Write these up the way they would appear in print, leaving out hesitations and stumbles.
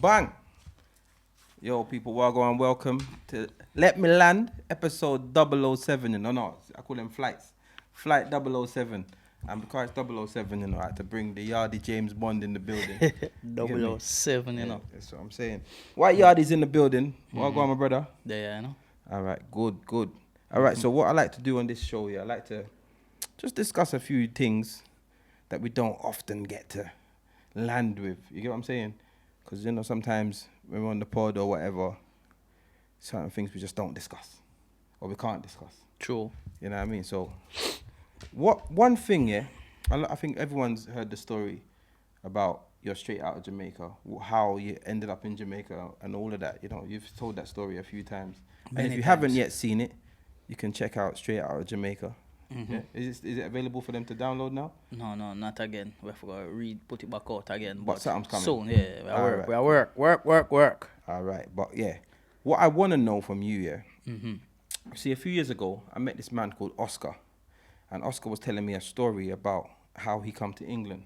Bang! Yo, people, welcome to Let Me Land, episode 007. No, I call them flights. Flight 007. And because it's 007, I had to bring the Yardie James Bond in the building. 007, Yeah, that's what I'm saying. White Yardie's in the building. My brother. Yeah, I know. All right, good. All right, so what I like to do on this show here, I like to just discuss a few things that we don't often get to land with. You get what I'm saying? Because, sometimes when we're on the pod or whatever, certain things we just don't discuss or we can't discuss. True. You know what I mean? So, one thing, yeah, I think everyone's heard the story about you're straight out of Jamaica, how you ended up in Jamaica and all of that. You've told that story a few times. And if you haven't yet seen it, you can check out Straight Out of Jamaica. Mm-hmm. Yeah? Is it available for them to download now? No, not again. We have to put it back out again. But something's coming. Soon, yeah. We work. All right, but yeah. What I want to know from you, yeah. See, a few years ago, I met this man called Oscar. And Oscar was telling me a story about how he come to England.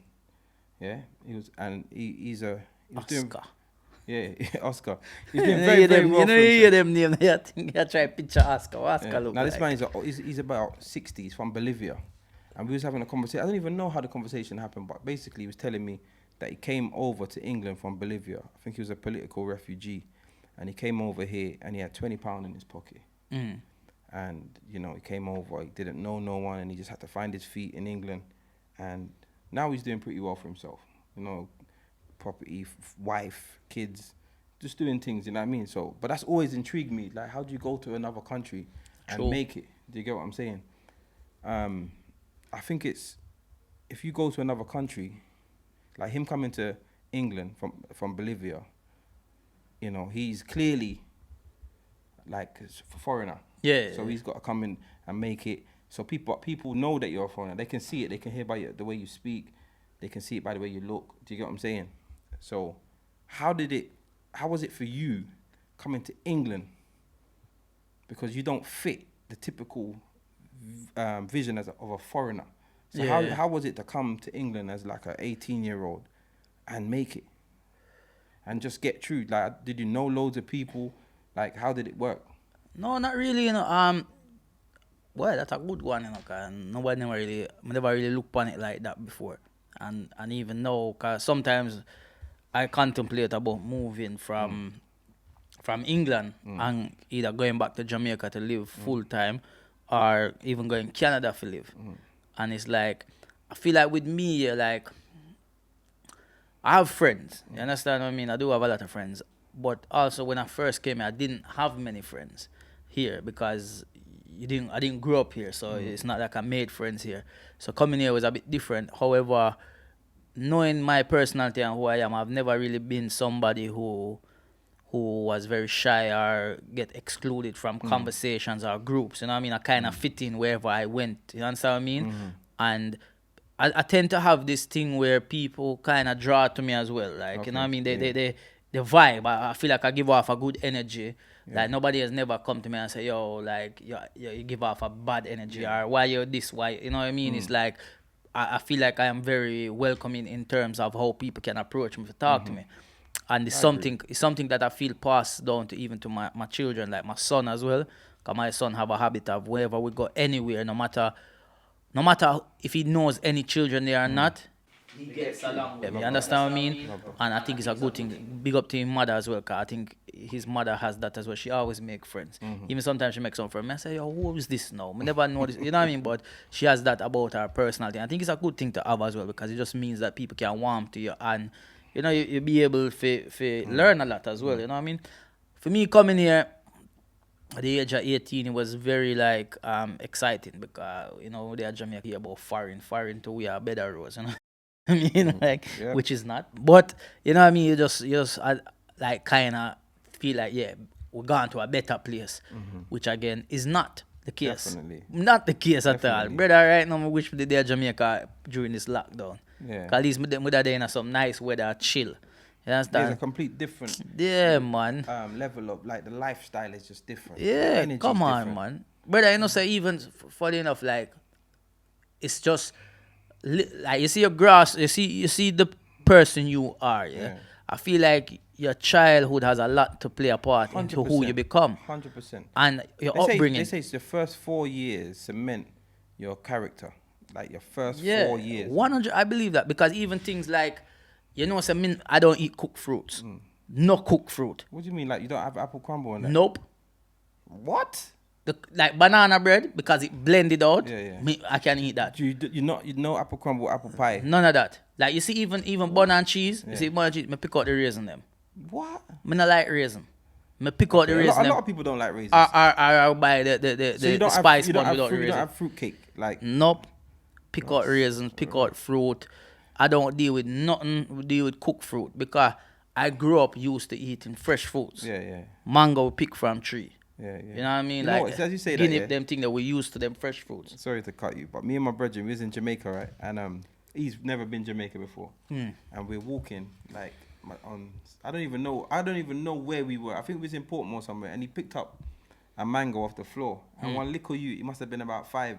Yeah? He's Oscar. Oscar. He's doing very well for himself. You hear them name, I think I try to picture Oscar. Oscar look now, like. this man, he's about 60. He's from Bolivia. And we was having a conversation. I don't even know how the conversation happened, but basically he was telling me that he came over to England from Bolivia. I think he was a political refugee. And he came over here and he had £20 in his pocket. Mm. And, he came over, he didn't know no one, and he just had to find his feet in England. And now he's doing pretty well for himself. Property, wife, kids, just doing things, you know what I mean? So, but that's always intrigued me. Like, how do you go to another country and make it? Do you get what I'm saying? I think it's, if you go to another country, like him coming to England from Bolivia, he's clearly like a foreigner. Yeah. So he's got to come in and make it. So people know that you're a foreigner. They can see it. They can hear by the way you speak. They can see it by the way you look. Do you get what I'm saying? So how was it for you coming to England? Because you don't fit the typical vision of a foreigner. So how was it to come to England as like an 18-year-old and make it? And just get through? Like, did you know loads of people? Like, how did it work? No, not really, well, that's a good one, cause nobody never really looked upon it like that before. And even now, cause sometimes I contemplate about moving from England and either going back to Jamaica to live full time or even going to Canada to live. And it's like, I feel like with me, like, I have friends. You understand what I mean? I do have a lot of friends. But also when I first came here, I didn't have many friends here because I didn't grow up here. So it's not like I made friends here. So coming here was a bit different. However, knowing my personality and who I am, I've never really been somebody who was very shy or get excluded from conversations or groups. You know what I mean? I kind of fit in wherever I went. You understand what I mean? And I tend to have this thing where people kind of draw to me as well. Like, you know what I mean? They vibe. I feel like I give off a good energy. Yeah. Like, nobody has never come to me and say, yo, like, you give off a bad energy or why you're this, why, you know what I mean? It's like, I feel like I am very welcoming in terms of how people can approach me to talk to me. And it's something that I feel passed down to even to my children, like my son as well. Because my son have a habit of wherever we go anywhere, no matter if he knows any children there or not, he gets along with them. You understand what I mean? And I think it's a good thing. Big up to his mother as well, because I think his mother has that as well. She always make friends. Even sometimes she makes some friends. I say, yo, who is this now? I never know this. You know what I mean? But she has that about her personality. I think it's a good thing to have as well, because it just means that people can warm to you and, you be able to learn a lot as well. You know what I mean? For me, coming here at the age of 18, it was very exciting because, they are Jamaica about foreign to we are better roads, I mean, which is not. But, you know what I mean? You just kind of feel like, we're going to a better place, which again is not the case. Definitely. Not the case at all. Brother, right now, I wish we did there Jamaica during this lockdown. Yeah. Because at least we there in some nice weather, chill. You understand? There's a complete different man. Level of, like, the lifestyle is just different. Yeah, come on, man. Brother, say even funny enough, like, it's just, like, you see your grass, you see the person you are, yeah? I feel like your childhood has a lot to play a part into who you 100%. become. 100%. And your They upbringing. say it's the first 4 years cement your character. Like your first Yeah, 4 years. 100. I believe that because even things like, I don't eat cooked fruits. No cooked fruit. What do you mean? Like you don't have apple crumble and that? Nope. What? Like banana bread because it blended out. Yeah. I can eat that. You know apple crumble, apple pie. None of that. Like you see, even bun and cheese. You see bun and cheese. Me pick out the raisin them. What? Me not like raisin. Me pick out the raisin. A lot of people don't like raisins. I buy the spice bun without the You raisin. don't have fruit cake like. Nope. Pick out raisins. Pick out fruit. I don't deal with nothing. We deal with cooked fruit because I grew up used to eating fresh fruits. Yeah. Mango we pick from tree. Yeah. You know what I mean? You know what, as you say that, guinea them thing that we used to them fresh fruits. Sorry to cut you, but me and my brother, we was in Jamaica, right? And he's never been Jamaica before. And we're walking like on. I don't even know where we were. I think we was in Portmore somewhere, and he picked up a mango off the floor. And one little youth, he must have been about 5.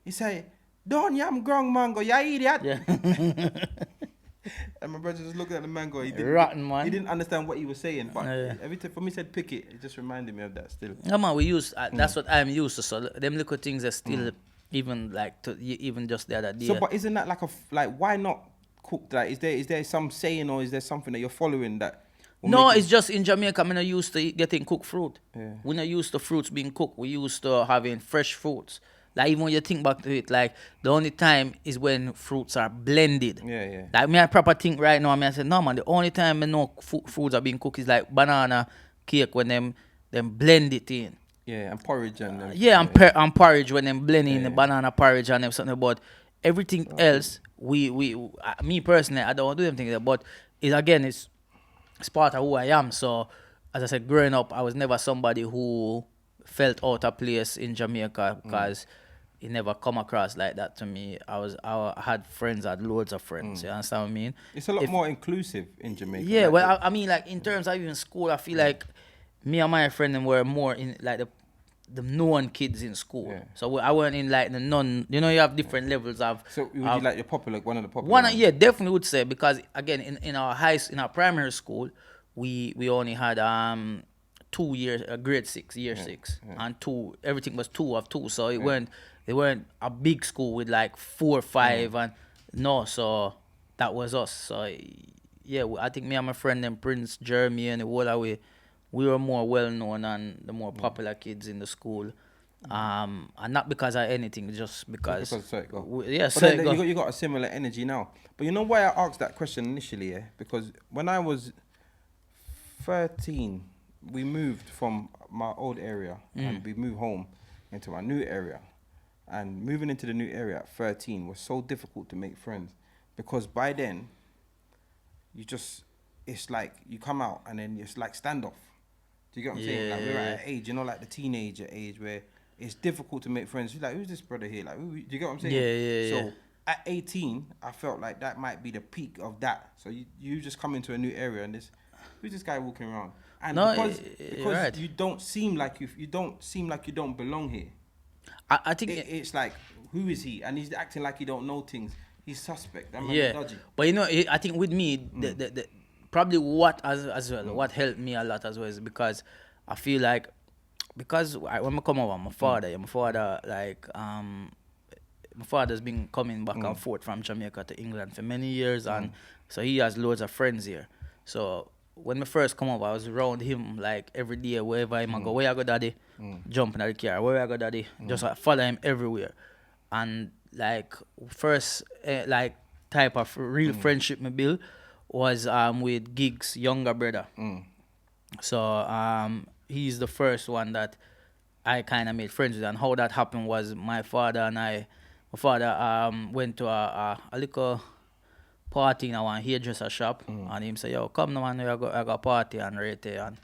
He said, "Don't yam grung mango, you idiot." Yeah. And my brother just looking at the mango. Rotten, man. He didn't understand what he was saying, but Yeah. every time for me said pick it, it just reminded me of that still. Yeah, man, that's what I'm used to. So them little things are still even like even just the other day. So, but isn't that like why not cook that? Is there some saying or is there something that you're following that? No, it's just in Jamaica. I'm not used to getting cooked fruit. Yeah. We're not used to fruits being cooked. We're used to having fresh fruits. Like even when you think back to it, like the only time is when fruits are blended. Yeah. Like me, I proper think right now. I say no man. The only time I know fruits are being cooked is like banana cake when them blend it in. Yeah, and porridge and them. And porridge when them blend in the banana porridge and them something. But everything else, me personally, I don't do them things. But it's part of who I am. So as I said, growing up, I was never somebody who felt out of place in Jamaica because it never come across like that to me. I had friends, I had loads of friends. You understand what I mean? It's a lot more inclusive in Jamaica. Yeah, like well, I mean, like in terms of even school, I feel like me and my friend them were more in like the known kids in school. Yeah. So I weren't in like the non. You have different levels of. So would you like your popular one of the popular? One, ones? yeah, definitely would say because again in our primary school, we only had 2 years, grade 6, year 6, and 2. Everything was 2 of 2, so they weren't a big school with like 4 or 5, and no, so that was us. So yeah, I think me and my friend then Prince Jeremy and the whole away, we were more well known and the more popular kids in the school. And not because of anything, just because. Sorry, go. But then you got a similar energy now. But you know why I asked that question initially, yeah? Because when I was 13, we moved from my old area and we moved home into my new area. And moving into the new area at 13 was so difficult to make friends because by then, it's like you come out and then it's like standoff. Do you get what I'm saying? Like we're at an age, like the teenager age where it's difficult to make friends. You're like, who's this brother here? Like, do you get what I'm saying? Yeah. So at 18, I felt like that might be the peak of that. So you just come into a new area and who's this guy walking around? And because right. you don't seem like you don't belong here. I think it's like, who is he? And he's acting like he don't know things. He's suspect. That yeah, dodgy. but I think with me, the probably what as well, what helped me a lot as well is because I feel like when I come over, my father's been coming back and forth from Jamaica to England for many years, and so he has loads of friends here. So when I first come over, I was around him like every day, wherever I go. Where I go, daddy? Jump in the car. Where I go, daddy? Just follow him everywhere. And like first like type of real friendship me build was with Gig's younger brother. So he's the first one that I kind of made friends with. And how that happened was my father went to a little party in our hairdresser shop, and him say, yo, come now, man, I got a party and right there, and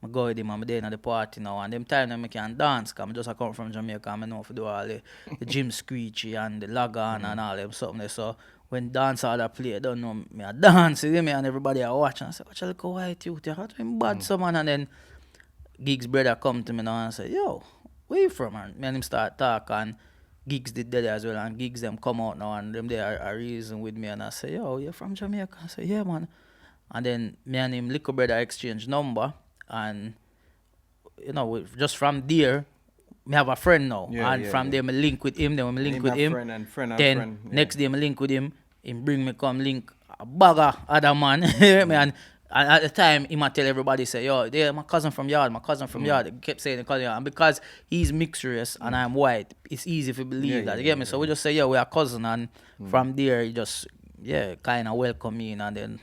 I go with him and I'm there at the party now, and them time when I can dance, because I just come from Jamaica and I know to do all the gym screechy and the lagan and all them something there. So when dance all that play, I don't know me, I dance with me and everybody I watch, and I say, watch a little white youth, you got him bad someone, and then Gig's brother come to me now and say, yo, where you from? And me and him start talking, and Gigs did that as well, and Gigs them come out now and them they are reason with me, and I say, yo, you're from Jamaica? I say, yeah, man. And then me and him little brother exchange number, and just from there, me have a friend now, Yeah, and yeah, from yeah. there me link with him. Then when me link Him with have him, friend and friend and then friend. Yeah. next day me link with him. Him bring me come link a bag of other man. Me and at the time, he might tell everybody, say, yo, they're my cousin from Yard, my cousin from Yard. He kept saying, and because he's mixed race and I'm white, it's easy to believe that. You get me? So we just say, yeah, we're a cousin. And from there, he just, kind of welcome me in. And then,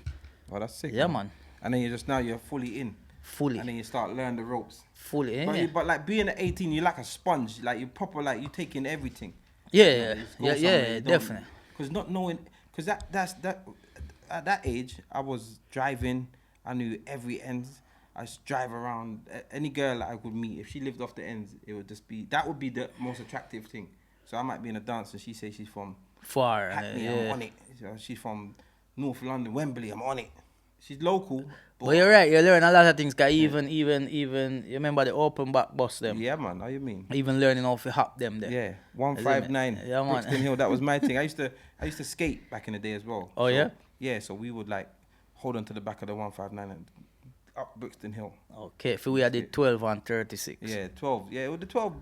Oh, that's sick. yeah, man. And then you're fully in. Fully. And then you start learning the ropes. Fully, yeah. But like being at 18, you're like a sponge. Like you're proper, like you taking everything. Yeah, You know, definitely. Because not knowing, because that's at that age, I was driving. I knew every end. I just drive around. Any girl that I would meet, if she lived off the ends, it would just be, that would be the most attractive thing. So I might be in a dance and she say she's from Far, Hackney, yeah. I'm on it. So she's from North London, Wembley, I'm on it. She's local. But you're right, you learn a lot of things. Cause even, you remember the open back bus them? Yeah, man, how you mean? Even learning how to hop them there. Yeah, 159. Yeah, man. Brixton Hill, that was my thing. I used to skate back in the day as well. Oh, so, yeah? Yeah, so we would like hold on to the back of the 159 and up Brixton Hill. Okay, so we had the 12 and 36. Yeah, 12. Yeah, with the 12.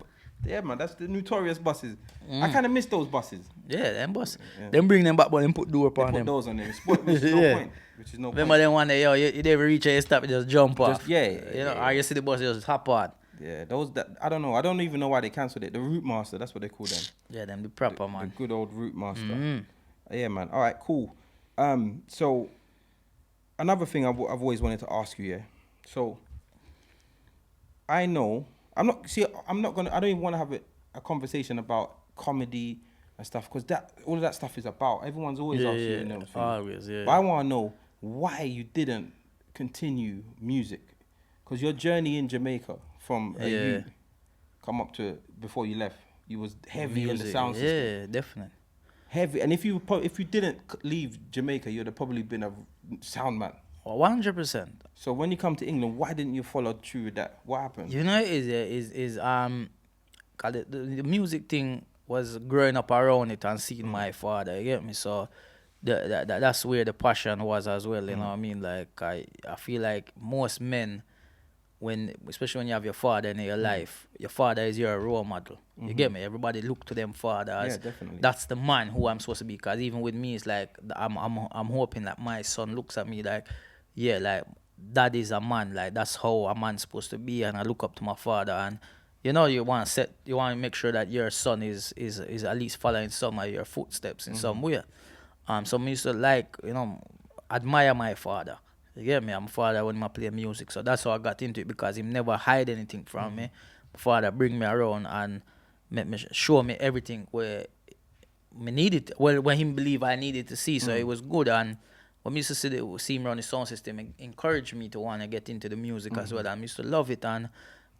Yeah, man, that's the notorious buses. I kind of miss those buses. Yeah, them bus. Yeah. Them bring them back, but them put door They upon put them. those on them, which is no Yeah. point. Which is no Remember point. them one day, yo, you never reach a stop, you just jump off. Yeah, You know, yeah. or you see the bus, you just hop on. Yeah, those that I don't know. I don't even know why they cancelled it. The Route Master, that's what they call them. Yeah, them the proper, The man. good old Route Master. Mhm. Yeah, man. All right, cool. So another thing I've always wanted to ask you, yeah. So I know I don't even want to have a conversation about comedy and stuff because all of that stuff is about. Everyone's always Yeah, asked you, yeah, you know. thing. always, yeah. But I want to know why you didn't continue music, because your journey in Jamaica from a Yeah. youth come up to before you left, you was heavy in the Music, sound system. yeah, definitely. Heavy, and if you didn't leave Jamaica, you'd have probably been a sound man. 100%. So when you come to England, why didn't you follow through with that? What happened? You know, cause the music thing was growing up around it and seeing my father. You get me? So that's where the passion was as well. You know what I mean? Like I feel like most men, especially when you have your father in your life, your father is your role model. You get me? Everybody look to them fathers. Yeah, definitely. That's the man who I'm supposed to be. Cause even with me, it's like I'm hoping that my son looks at me like, yeah, like that is a man. Like that's how a man's supposed to be. And I look up to my father, and you want to make sure that your son is at least following some of your footsteps in some way. So me used to admire my father. You get me? I'm a father when I play music, so that's how I got into it, because he never hide anything from me. My father bring me around and show me everything where me needed. Well, when he believe I needed to see, so it was good. And when me used to see him around the sound system, it encouraged me to want to get into the music as well. And I used to love it. And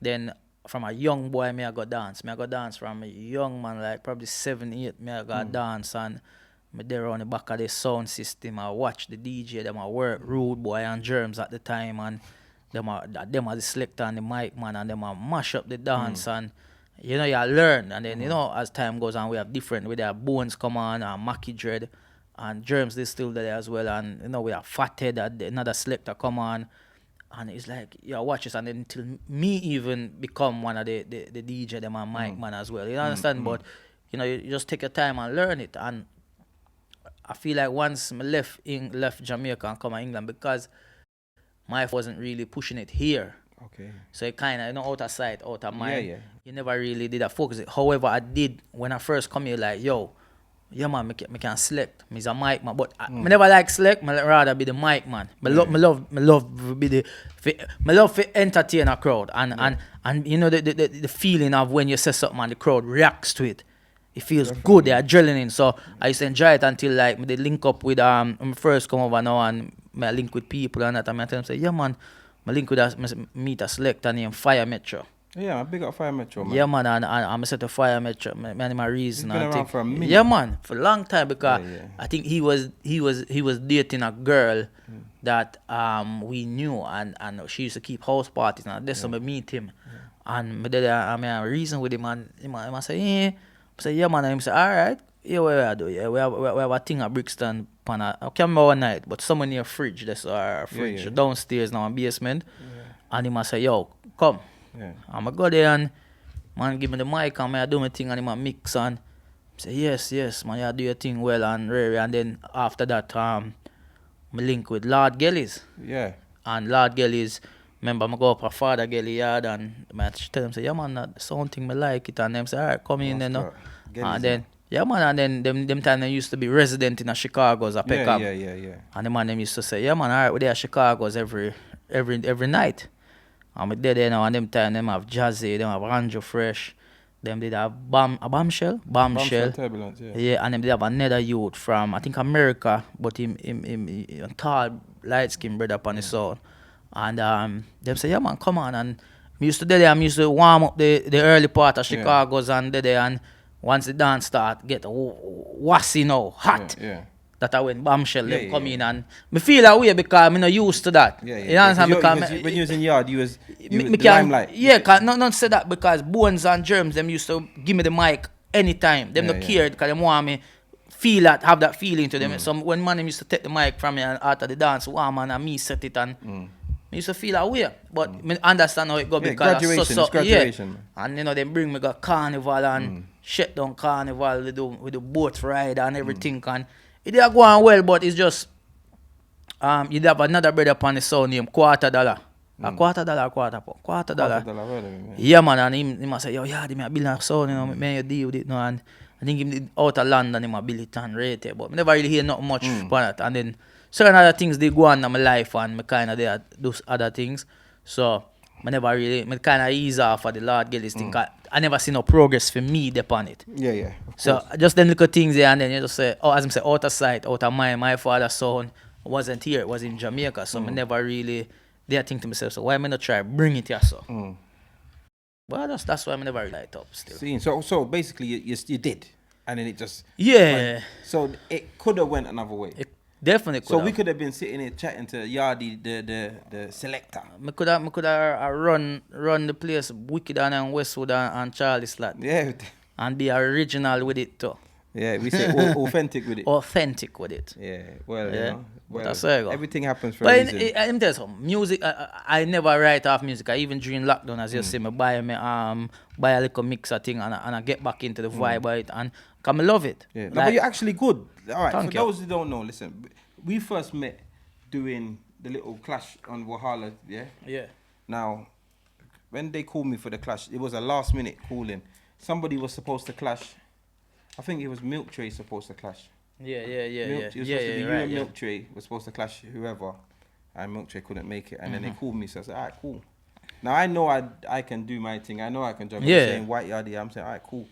then from a young boy, I go dance. I go dance from a young man, like probably 7, 8. I go dance, and me there on the back of the sound system. I watch the DJ. Them I work Rude Boy and Germs at the time, and them are the selector and the mic man, and them I mash up the dance. And you learn. And then as time goes on, we have have Bones come on, and Mackie Dread, and Germs they still there as well. And we have Fathead, another selector come on. And it's like, watch this, and then until me even become one of the DJ, them and mic man as well. You understand? But you just take your time and learn it. And I feel like once I left Jamaica and come to England, because my wasn't really pushing it here. Okay. So it kind of, out of sight, out of mind. Yeah. You never really did that focus. However, I did when I first come here, like, yeah, man, I can select. Me's a mic man, but I never like select. I rather be the mic man. I love be I love to entertain a crowd, and the feeling of when you say something and the crowd reacts to it. It feels good. The adrenaline. So I used to enjoy it until like they link up with when I first come over now, and I link with people and that. And I tell them, say, yeah, man, I link with meet a selector named Fire Metro. Yeah, I big up Fire Metro, man. Yeah, man, and I'm set to Fire Metro. Man, my reason. He's been around for a minute. Yeah, man, for a long time, because Yeah. I think he was dating a girl that we knew, and she used to keep house parties, and that's when I meet him, and I reason with him, and I say, yeah. I say, yeah, man, and him say, all right. Yeah, what I do, yeah. We have a thing at Brixton, pan I can't remember one night, but someone near fridge, there's our fridge yeah. downstairs now in basement. Yeah. And he must say, yo, come. Yeah. I'ma go there and man give me the mic and I do my thing and him a mix and say, yes, man, you do your thing well and rare. And then after that, me link with Lord Gellies. Yeah. And Lord Gellies, remember I go up a Father Gelly yard and I tell them, say, yeah man, that something me like it. And them say, alright, come in then. No? And then, yeah man, and then them time they used to be resident in a Chicago's a Peckham. Yeah. And the man them used to say, yeah man, alright, we there at Chicago's every night. And we there now and them time them have Jazzy, them have Ranjo Fresh, them did have Bombshell. Turbulence, yeah. Yeah, and them did have another youth from I think America, but him tall, light skinned brother upon his sound. And them say, yeah man, come on. And me used to there, I used to warm up the early part of Chicago's and there and once the dance start, get wassy now, hot. Yeah. That I when Bombshell them come in and me feel that way because I'm not used to that. Yeah. You understand? Because when you was in Yard, you was me the can, limelight. yeah, cause not say that because Bones and Germs them used to give me the mic anytime. Them not cared because them want me feel that, have that feeling to them. So when man them used to take the mic from me and after the dance, man and me set it and me used to feel that way. But me understand how it go because graduation. Yeah. And you know they bring me go carnival and shut down carnival with the boat ride and everything and it did go on well, but it's just you'd have another brother upon the sound named $250. $250, $250. Yeah man, and he must say, yo, Yardie, me a build a sound, you know, me you deal with it now. And I think him out of London, him a build it and rate it, but I never really hear not much about it. And then certain other things they go on in my life and me kind of there do other things. So I never really, me kind of ease off of the Lord Gellies thing. I never see no progress for me upon it. Yeah. So just them little things there, and then you just say, as I say, out of sight, out of mind. My father's son wasn't here; it was in Jamaica, so I never really. There, think to myself, so why am I not try bring it here, so? But that's why I never really light up still. See, so basically you did, and then it just so it could have went another way. It definitely could. So we could have been sitting here chatting to Yardie, the selector. Me could have run the place wicked and Westwood and Charlie Slot. Yeah. And be original with it too. Yeah, we say authentic with it. Authentic with it. Yeah, well, you know, that's how I go. everything happens for a reason. But let me tell you something. Music, I never write off music. I even during lockdown, as you see, me buy a little mixer thing and I get back into the vibe of it and come love it. Yeah, but you're actually good. All right, for you. those who don't know, listen, we first met doing the little clash on Wahala, yeah? Yeah. Now, when they called me for the clash, it was a last minute calling. Somebody was supposed to clash. I think it was Milk Tray supposed to clash. Yeah. You and Milk Tray was supposed to clash whoever, and Milk Tray couldn't make it. And then they called me, so I said, all right, cool. Now I know I can do my thing. I know I can juggle. Yeah. I'm saying White Yardie. I'm saying, all right, cool.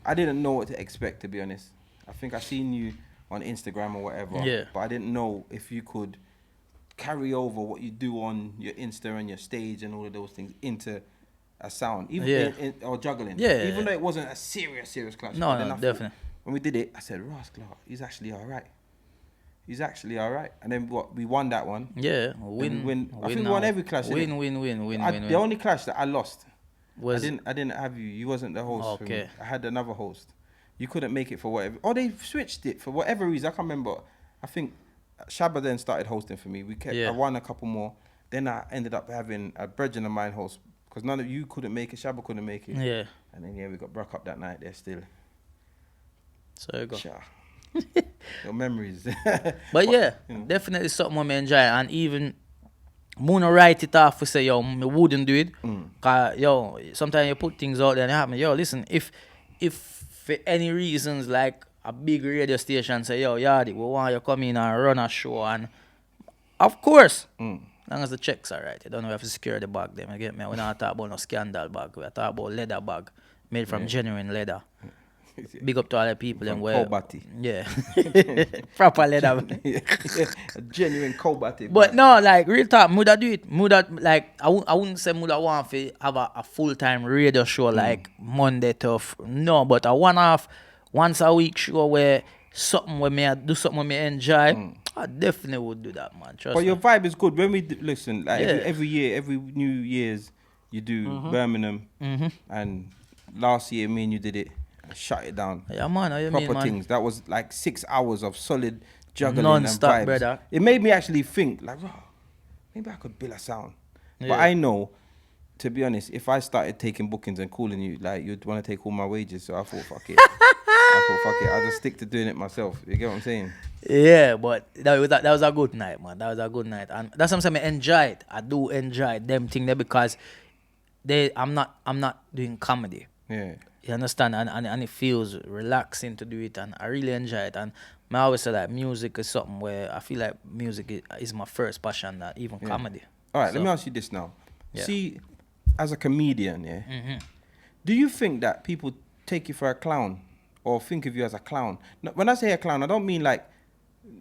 I didn't know what to expect, to be honest. I think I seen you on Instagram or whatever. Yeah. But I didn't know if you could carry over what you do on your Insta and your stage and all of those things into a sound, even or juggling. Yeah. Even though it wasn't a serious clash. No, definitely. When we did it, I said, Ross Clark, he's actually all right. And then we won that one. Yeah, I think we won every clash. Win. The only clash that I lost was I didn't have you. You wasn't the host. Okay. I had another host. You couldn't make it for whatever. Or they switched it for whatever reason. I can't remember. I think Shabba then started hosting for me. I won a couple more. Then I ended up having a brethren of mine host because none of you couldn't make it. Shabba couldn't make it. Yeah. And then we got broke up that night there still. So you go. Sure. Your memories. But yeah, definitely something I enjoy. And even Muna write it off, we say, yo, me wouldn't do it. Cause yo, sometimes you put things out there and it happen. Yo, listen, if for any reasons like a big radio station say, yo, Yardie, we want you to come in and run a show, and of course, long as the checks are right, you don't know if to secure the bag them. You get me? We're not talking about no scandal bag. We're talking about leather bag made from genuine leather. Big up to all the people and where. Kobati. Yeah. Proper leather. A genuine Kobati. But no, like real talk, Muda do it. Muda, like I wouldn't say Muda want to have a full-time radio show like Monday to no, but a one-off, once a week show where something where me do something where me enjoy. I definitely would do that, man. Trust but me. your vibe is good. When we listen, like every year, every New Year's, you do Birmingham, and last year me and you did it. and shut it down. Yeah, man. How you mean, Proper man? things. That was like 6 hours of solid juggling Non-stop, and vibes. brother. It made me actually think, like, "Rah, maybe I could build a sound." But Yeah. I know, to be honest, if I started taking bookings and calling you, like, you'd want to take all my wages. So I thought, fuck it. I'll just stick to doing it myself. You get what I'm saying? Yeah, but that was a good night, man. That was a good night, and that's something I enjoy it. I do enjoy them thing there because I'm not doing comedy. Yeah. You understand? And it feels relaxing to do it, and I really enjoy it. And I always say that music is something where I feel like music is my first passion, not even Yeah. comedy. All right, So, let me ask you this now. Yeah. See, as a comedian, do you think that people take you for a clown or think of you as a clown? No, when I say a clown, I don't mean like,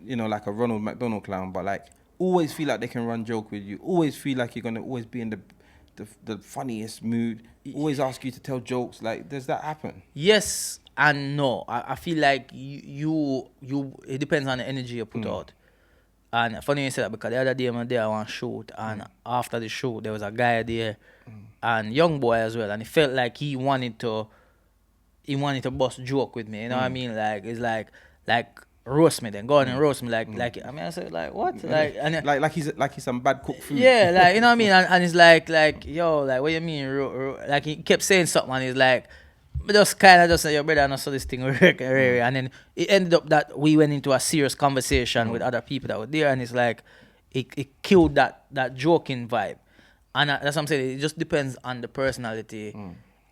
like a Ronald McDonald clown, but like always feel like they can run joke with you. Always feel like you're going to always be in the funniest mood. Always ask you to tell jokes. Like, does that happen? Yes and no. I feel like you it depends on the energy you put out. And funny you say that because the other day I was there on shoot, and after the shoot there was a guy there and young boy as well, and he felt like he wanted to bust joke with me. You know what I mean? Like it's like roast me, then go on and roast me like I mean I said like what like and like he's some bad cooked food. yeah, like you know what I mean, and it's like yo, like what you mean like he kept saying something, and he's like but just kind of just say, yo, brother, I know so this thing work, and then it ended up that we went into a serious conversation with other people that were there, and it's like it killed that joking vibe, and that's what I'm saying. It just depends on the personality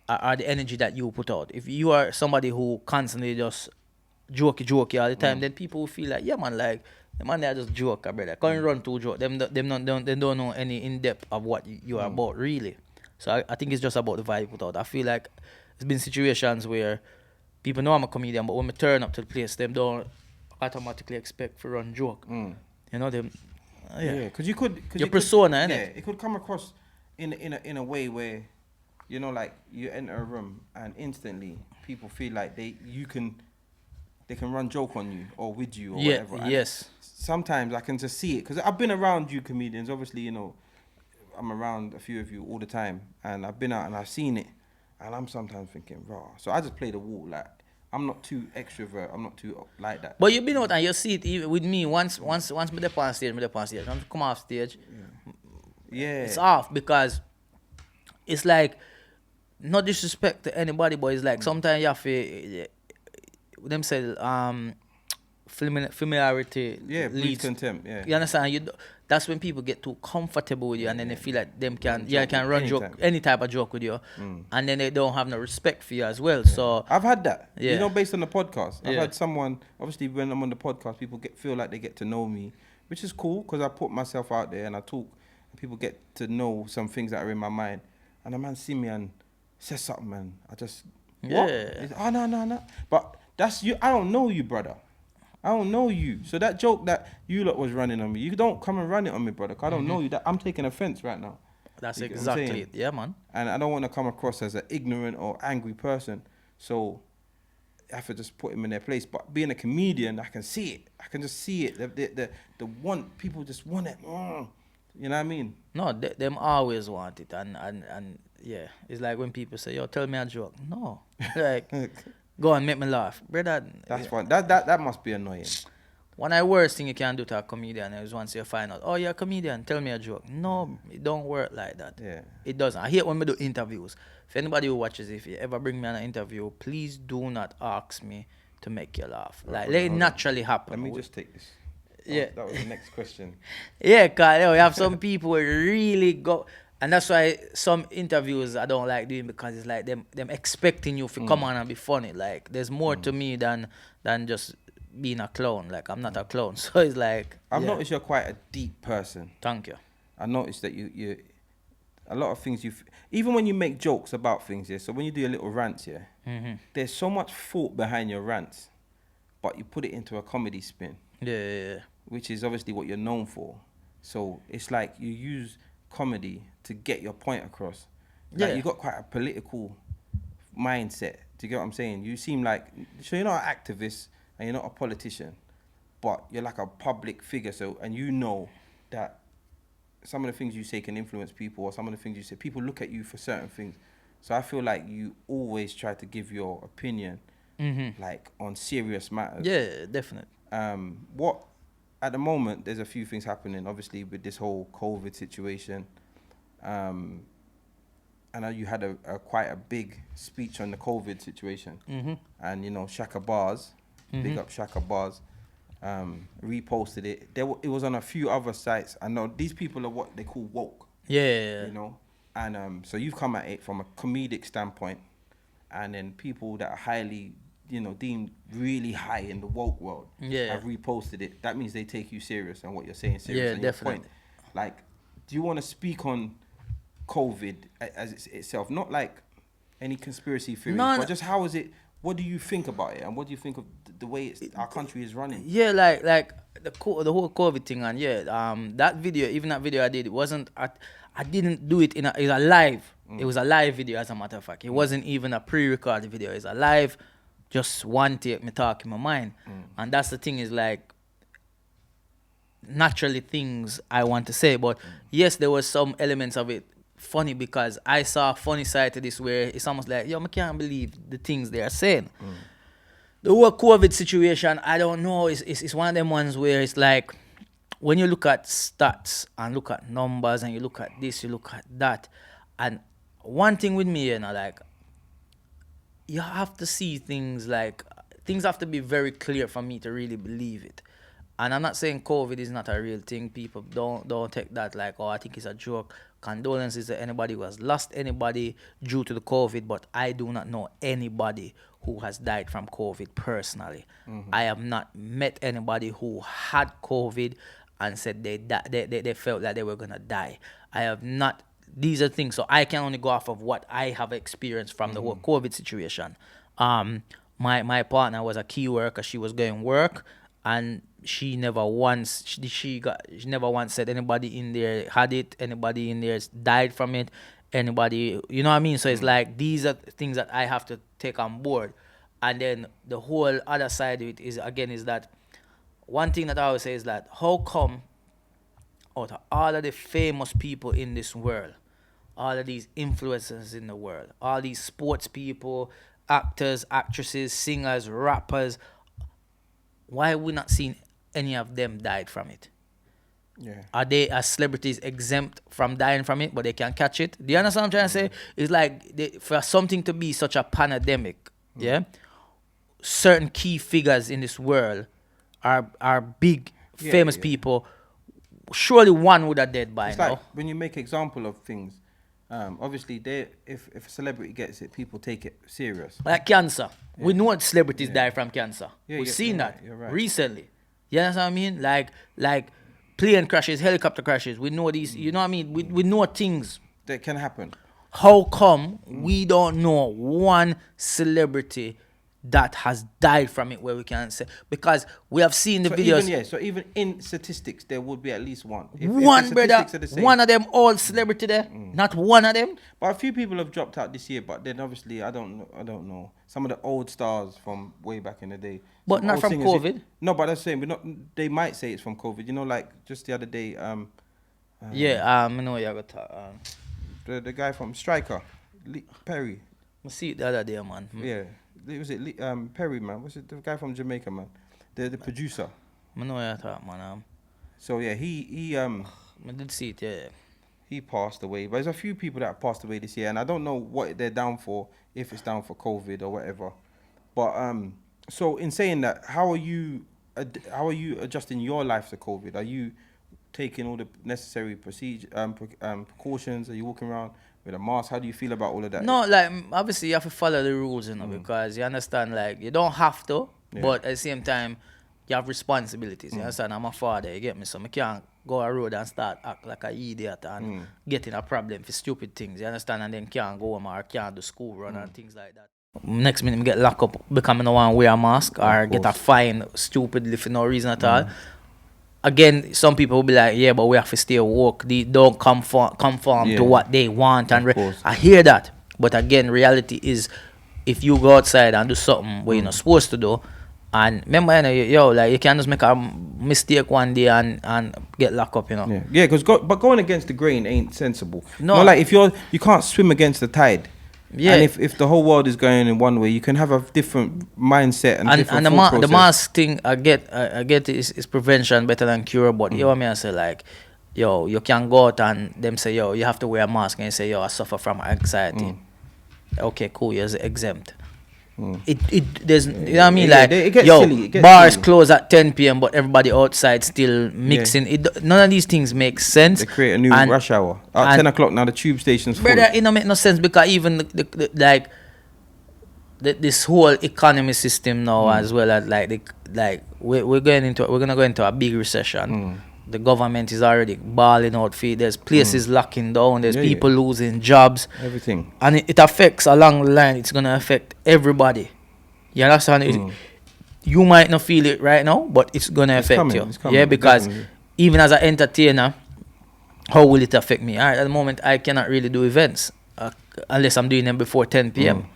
or the energy that you put out. If you are somebody who constantly just jokey all the time, then people will feel like, yeah, man, like the man they are just joker, brother. Can't run to joke. Them they don't know any in depth of what you are about really. So I think it's just about the vibe you put out. I feel like there's been situations where people know I'm a comedian, but when I turn up to the place, them don't automatically expect to run joke. You know them. Yeah, because you could. Your persona, innit? Yeah, it could come across in a way where, like you enter a room and instantly people feel like they can run joke on you or with you or whatever. And yes. sometimes I can just see it because I've been around you comedians. Obviously, I'm around a few of you all the time, and I've been out and I've seen it, and I'm sometimes thinking, raw. So I just play the wall. Like, I'm not too extrovert. I'm not too like that. But you've been out and you see it even with me. Once me up on stage, Once come off stage, Yeah. it's off because it's like, no disrespect to anybody, but it's like sometimes you have to, them say, familiarity breeds leads contempt. Yeah. You understand? That's when people get too comfortable with you, and then they feel like them can run anytime. joke, any type of joke with you, and then they don't have no respect for you as well. So I've had that. Yeah. Based on the podcast. I've Yeah. had someone, obviously when I'm on the podcast, people feel like they get to know me, which is cool because I put myself out there and I talk, and people get to know some things that are in my mind. And a man see me and says something, man. I just, what? Yeah. He's, oh, no. But that's you. I don't know you, brother. I don't know you. So that joke that you lot was running on me, you don't come and run it on me, brother. 'Cause I don't know you. That I'm taking offense right now. that's You get what I'm exactly saying? it. Yeah, man. And I don't want to come across as an ignorant or angry person. So I have to just put him in their place. But being a comedian, I can see it. I can just see it. The want, people just want it. You know what I mean? No, them always want it, and yeah, it's like when people say, "Yo, tell me a joke." No, like, go and make me laugh, brother. That's fun. That must be annoying. One of the worst thing you can do to a comedian is once you find out, oh, you're a comedian, tell me a joke. No, it don't work like that. Yeah. It doesn't. I hate when we do interviews. If anybody who watches, if you ever bring me on an interview, please do not ask me to make you laugh. Like, let it naturally happen. Let me just take this. Yeah. That was the next question. Yeah, because you have some people who really go, and that's why some interviews I don't like doing, because it's like them expecting you to come on and be funny. Like, there's more to me than just being a clown. Like, I'm not a clown, so it's like, I've noticed you're quite a deep person. Thank you. I noticed that you a lot of things even when you make jokes about things, yeah. So when you do your little rants, yeah, there's so much thought behind your rants, but you put it into a comedy spin. Yeah. Which is obviously what you're known for. So it's like you use comedy to get your point across. Like, Yeah. you got quite a political mindset. Do you get what I'm saying? You seem like, so you're not an activist and you're not a politician, but you're like a public figure. So, and you know that some of the things you say can influence people, or some of the things you say, people look at you for certain things. So I feel like you always try to give your opinion, like on serious matters. Yeah, definitely. What at the moment there's a few things happening. Obviously with this whole COVID situation. I know you had a quite a big speech on the COVID situation, and you know Shaka Bars, big up Shaka Bars, reposted it. It was on a few other sites. I know these people are what they call woke. Yeah. You know, and so you've come at it from a comedic standpoint, and then people that are highly, you know, deemed really high in the woke world have reposted it. That means they take you serious and what you're saying serious. Yeah, and definitely. your point. Like, do you want to speak on COVID as itself, not like any conspiracy theories, but just how is it? What do you think about it, and what do you think of the way our country is running? Yeah, like the whole COVID thing, and that video, even that video I did, it wasn't. I didn't do it in a live. It was a live video, as a matter of fact. It wasn't even a pre-recorded video. It's a live, just one take me talk in my mind, and that's the thing is like. Naturally, things I want to say, but yes, there was some elements of it funny because I saw a funny side to this where it's almost like, yo, I can't believe the things they are saying. The whole COVID situation, I don't know, it's one of them ones where it's like, when you look at stats and look at numbers and you look at this, you look at that, and one thing with me, you know, like, you have to see things like, things have to be very clear for me to really believe it. And I'm not saying COVID is not a real thing. People don't take that like, oh, I think it's a joke. Condolences to anybody who has lost anybody due to the COVID, but I do not know anybody who has died from COVID personally. I have not met anybody who had COVID and said they felt that they were gonna die. I have not. These are things, so I can only go off of what I have experienced from the whole COVID situation. My partner was a key worker. She was going work, and she never once said anybody in there had it, anybody in there died from it, anybody, you know what I mean? So it's like, these are things that I have to take on board. And then the whole other side of it is that one thing that I always say is that, how come out of all of the famous people in this world, all of these influencers in the world, all these sports people, actors, actresses, singers, rappers, why are we not seeing any of them died from it? Yeah. Are they, as celebrities, exempt from dying from it, but they can catch it? Do you understand what I'm trying to say? It's like, for something to be such a pandemic, certain key figures in this world are big, famous people. Surely one would have dead by it's now. Like when you make example of things, obviously if a celebrity gets it, people take it serious. Like cancer. We know what celebrities die from cancer. We've seen that right. recently. You understand what I mean? Like plane crashes, helicopter crashes. We know these, you know what I mean? We know things that can happen. How come we don't know one celebrity that has died from it where we can say? Because we have seen the videos. So even in statistics, there would be at least one. If brother, one of them old celebrity there, not one of them. But a few people have dropped out this year. But then obviously, I don't know. Some of the old stars from way back in the day. But not from COVID. No, but I'm saying they might say it's from COVID. You know, like just the other day. I know you got the guy from Striker, Perry. I see it the other day, man. Yeah. Was it Perry, man? Was it the guy from Jamaica, man? The producer. I know you talk, man. So yeah, he I did see it, yeah. He passed away. But there's a few people that have passed away this year, and I don't know what they're down for, if it's down for COVID or whatever. But so in saying that, how are you adjusting your life to COVID? Are you taking all the necessary precautions? Are you walking around with a mask? How do you feel about all of that? No, like, obviously you have to follow the rules, because you understand, like, you don't have to, but at the same time, you have responsibilities. You understand? I'm a father, you get me? So I can't go a road and start act like an idiot and get in a problem for stupid things. You understand? And then can't go home or can't do school run and things like that. Next minute, I get locked up because I don't want to wear a mask or get a fine stupidly for no reason at all. Again, some people will be like, yeah, but we have to stay woke. They don't conform to what they want. And I hear that. But again, reality is, if you go outside and do something where you're not supposed to do, and remember, like, you can't just make a mistake one day and get locked up, Yeah, because going against the grain ain't sensible. No, like if you can't swim against the tide. Yeah. And if the whole world is going in one way, you can have a different mindset and different thought the process. mask thing I get is prevention better than cure, but you know what I mean, I say like, yo, you can go out and them say, yo, you have to wear a mask, and you say, yo, I suffer from anxiety. Okay, cool, you're exempt. It there's, you know what I mean, like, it gets yo, silly, it gets bars silly. close at 10 p.m. but everybody outside still mixing. None of these things make sense. They create a new rush hour at 10 o'clock now. The tube station's full. Brother, it don't make no sense, because even this whole economy system now, as well as we're gonna go into a big recession. The government is already balling out feet. There's places locking down. There's people losing jobs. Everything. And it affects along the line. It's gonna affect everybody. You understand? You might not feel it right now, but it's gonna affect you. Yeah, because definitely. even as an entertainer, how will it affect me? All right, at the moment, I cannot really do events unless I'm doing them before 10 p.m.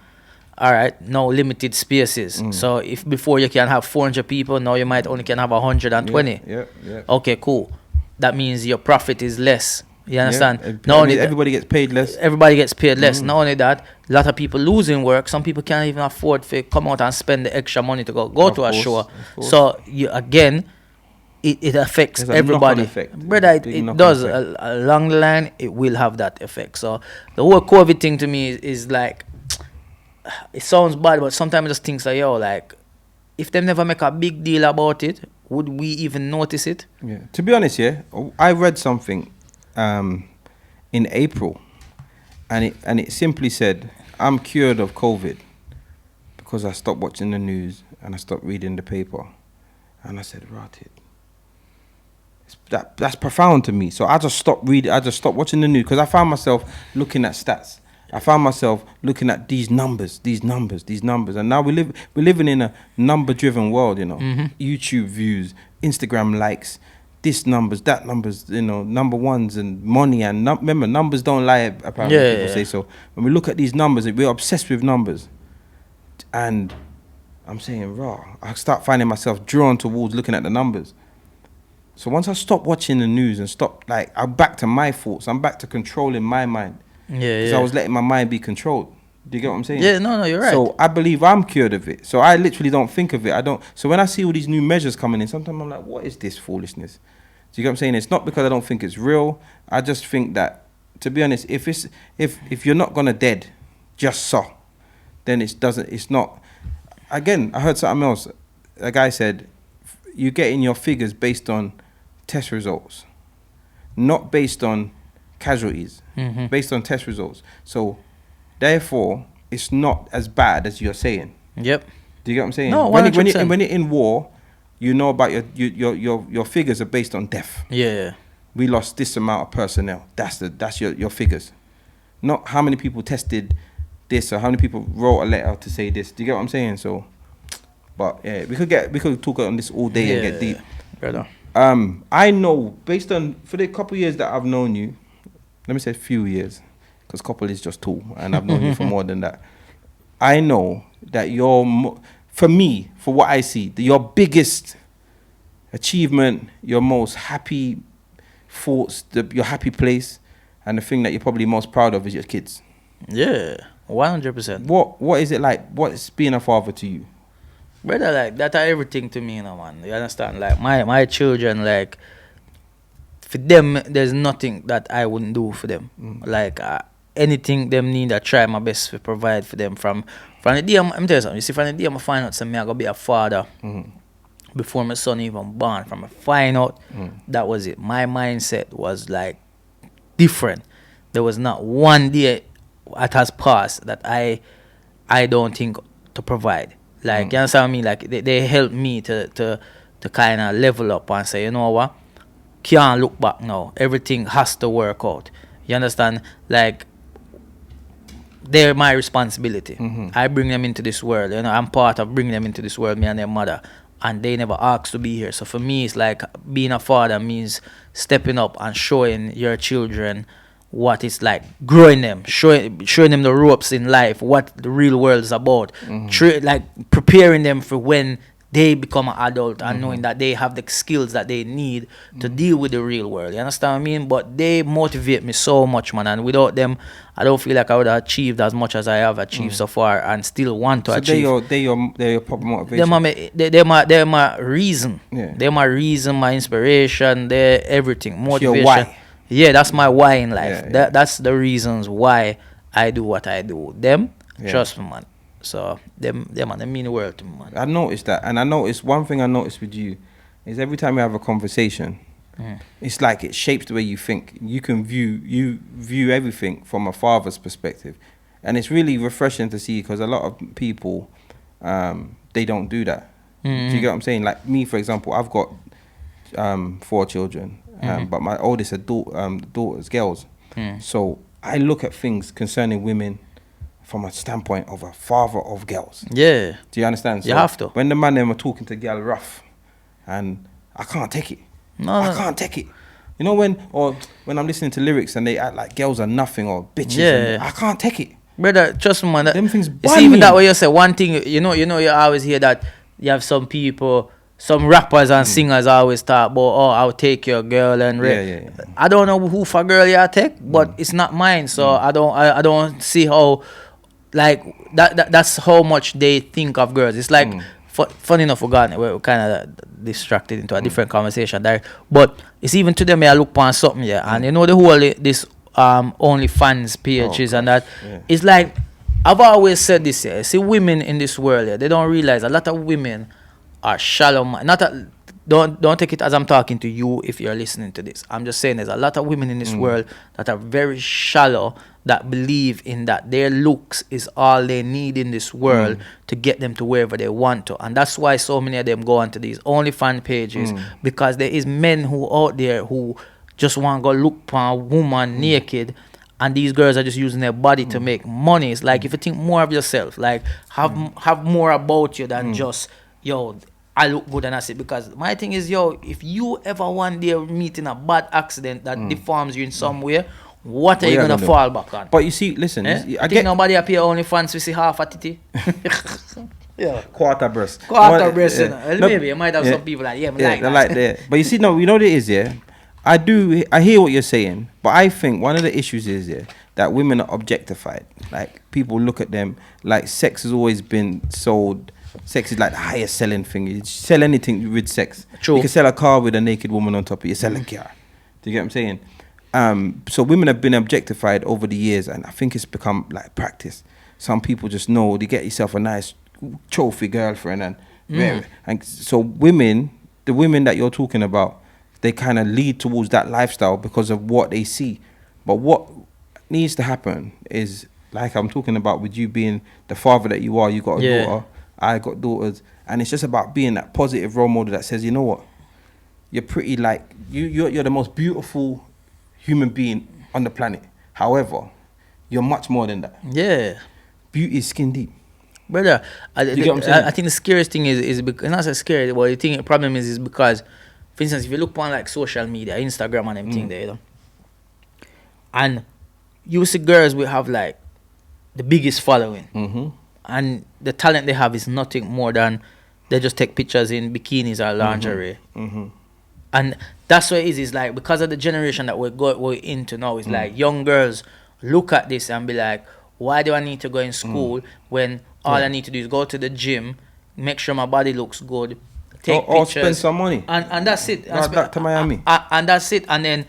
All right, now limited spaces. So if before you can have 400 people, now you might only can have 120. Yeah. Okay, cool. That means your profit is less. You understand? Yeah. Not only everybody gets paid less. Everybody gets paid less. Not only that, a lot of people losing work. Some people can't even afford to come out and spend the extra money to go to a show. So you again, it affects everybody. Brother, it does. Along the line, it will have that effect. So the whole COVID thing to me is like, it sounds bad, but sometimes I just think so, yo, like, if them never make a big deal about it, would we even notice it? Yeah. To be honest, I read something in April, and it simply said, I'm cured of COVID because I stopped watching the news and I stopped reading the paper. And I said, right, that's profound to me. So I just stopped reading. I just stopped watching the news because I found myself looking at stats. I found myself looking at these numbers, and now we're living in a number-driven world, you know. YouTube views, Instagram likes, this numbers, that numbers, you know, number ones and money, and remember, numbers don't lie. Apparently, people say so. When we look at these numbers, we're obsessed with numbers, and I'm saying, raw. I start finding myself drawn towards looking at the numbers. So once I stop watching the news and stop, like, I'm back to my thoughts. I'm back to controlling my mind. Because I was letting my mind be controlled. Do you get what I'm saying? Yeah, no, you're right. So I believe I'm cured of it. So I literally don't think of it. So when I see all these new measures coming in, sometimes I'm like, what is this foolishness? Do you get what I'm saying? It's not because I don't think it's real. I just think that, to be honest, if you're not gonna dead, just so, then it's not. Again, I heard something else. A guy said, you get in your figures based on test results, not based on casualties, based on test results. So therefore it's not as bad as you're saying. Yep. Do you get what I'm saying? No, when you're in war, you know about your figures are based on death. Yeah. We lost this amount of personnel. That's your figures. Not how many people tested this or how many people wrote a letter to say this. Do you get what I'm saying? So, but yeah, we could talk on this all day and get deep. Brother. I know, based on, for the couple years that I've known you, let me say a few years, because couple is just 2, and I've known you for more than that. I know that for me, for what I see, your biggest achievement, your most happy thoughts, your happy place, and the thing that you're probably most proud of is your kids. Yeah, 100%. What is it like? What's being a father to you? Brother, like, that are everything to me, you know, man. You understand? Like, my children, like, for them, there's nothing that I wouldn't do for them. Like, anything them need, I try my best to provide for them. From the day, I'm telling you something, you see, from the day I find out I'm going to be a father, before my son even born, from I find out, that was it. My mindset was, like, different. There was not one day that has passed that I don't think to provide. Like, you understand what I mean? Like, they help me to kind of level up and say, you know what? Can't look back now. Everything has to work out. You understand? Like, they're my responsibility. I bring them into this world. You know, I'm part of bringing them into this world, me and their mother. And they never asked to be here. So for me, it's like being a father means stepping up and showing your children what it's like, growing them, showing them the ropes in life, what the real world is about, like preparing them for when they become an adult and knowing that they have the skills that they need to deal with the real world. You understand what I mean? But they motivate me so much, man. And without them, I don't feel like I would have achieved as much as I have achieved so far and still want to So achieve. they're your proper motivation. They're my reason. Yeah. They're my reason, my inspiration, they're everything. It's your Motivation. why. Yeah, that's my why in life. Yeah, yeah. That's the reasons why I do what I do. Them, Yeah. trust me, man. So them man, they mean the world to me, man. I noticed that, and I noticed one thing I noticed with you is every time we have a conversation, it's like it shapes the way you think. You can view everything from a father's perspective, and it's really refreshing to see because a lot of people, they don't do that. Do you get what I'm saying? Like me, for example, I've got 4 children, but my oldest are daughters, girls. So I look at things concerning women from a standpoint of a father of girls. Yeah. Do you understand? You have to. When the man them are talking to girl rough, and I can't take it. I can't take it. You know when I'm listening to lyrics and they act like girls are nothing or bitches. Yeah. I can't take it. Brother, trust me, man. Them things you bother see, even me. that way you say one thing, you always hear that you have some people, some rappers and singers always talk about, oh, I'll take your girl and Yeah. I don't know who for girl you take, but it's not mine. So I don't see how, like, that's how much they think of girls. It's like, funny enough, we're kind of distracted into a different conversation there. But it's even to them, I look upon something, and you know the whole, this OnlyFans pages and that. Yeah. It's like, I've always said this, see women in this world, they don't realize a lot of women are shallow. Don't take it as I'm talking to you if you're listening to this. I'm just saying there's a lot of women in this world that are very shallow, that believe in that their looks is all they need in this world to get them to wherever they want to. And that's why so many of them go onto these OnlyFans pages, because there is men who out there who just want to go look for a woman naked, and these girls are just using their body to make money. It's like, if you think more of yourself, like have more about you than just, yo, I look good and that's it. Because my thing is, yo, if you ever one day meet in a bad accident that deforms you in some way, what are you gonna fall back on? But you see, listen, I get think nobody up here only fans to see half a titty. Yeah. quarter breast. Quarter breast, Yeah. you know. No, Maybe you might have yeah. some people like, yeah, Yeah, like they're that. like that. But you see, no, you know what it is, yeah? I hear what you're saying, but I think one of the issues is, yeah, that women are objectified. Like, people look at them, like, sex has always been sold. Sex is like the highest selling thing. You sell anything with sex. True. You can sell a car with a naked woman on top of it. You sell a car. Do you get what I'm saying? So women have been objectified over the years, and I think it's become like practice. Some people just know they get yourself a nice trophy girlfriend, and so the women that you're talking about, they kind of lead towards that lifestyle because of what they see. But what needs to happen is, like I'm talking about with you being the father that you are, you got a daughter, I got daughters, and it's just about being that positive role model that says, you know what, you're pretty, like, you're the most beautiful human being on the planet. However, you're much more than that. Yeah. Beauty is skin deep. Brother, You get what I'm saying? I think the scariest thing is because, not so scary, but the problem is because, for instance, if you look on like social media, Instagram and everything there, you know, and you see girls will have like the biggest following, and the talent they have is nothing more than they just take pictures in bikinis or lingerie, and that's what it is. It's like, because of the generation that we're into now, it's like young girls look at this and be like, why do I need to go in school when all I need to do is go to the gym, make sure my body looks good, take or pictures, spend some money, and that's it. back to Miami, and that's it. And then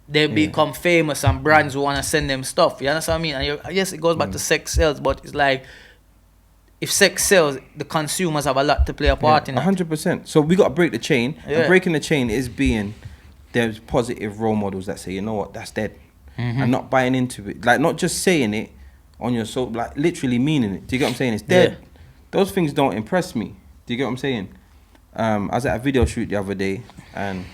they become famous, and brands want to send them stuff. You understand what I mean? And yes, it goes back to sex sales, but it's like, if sex sells, the consumers have a lot to play a part in it. 100%. So we got to break the chain. Yeah. And breaking the chain is being there's positive role models that say, you know what, that's dead, and not buying into it. Like, not just saying it on your soul, like literally meaning it. Do you get what I'm saying? It's dead. Yeah. Those things don't impress me. Do you get what I'm saying? I was at a video shoot the other day, and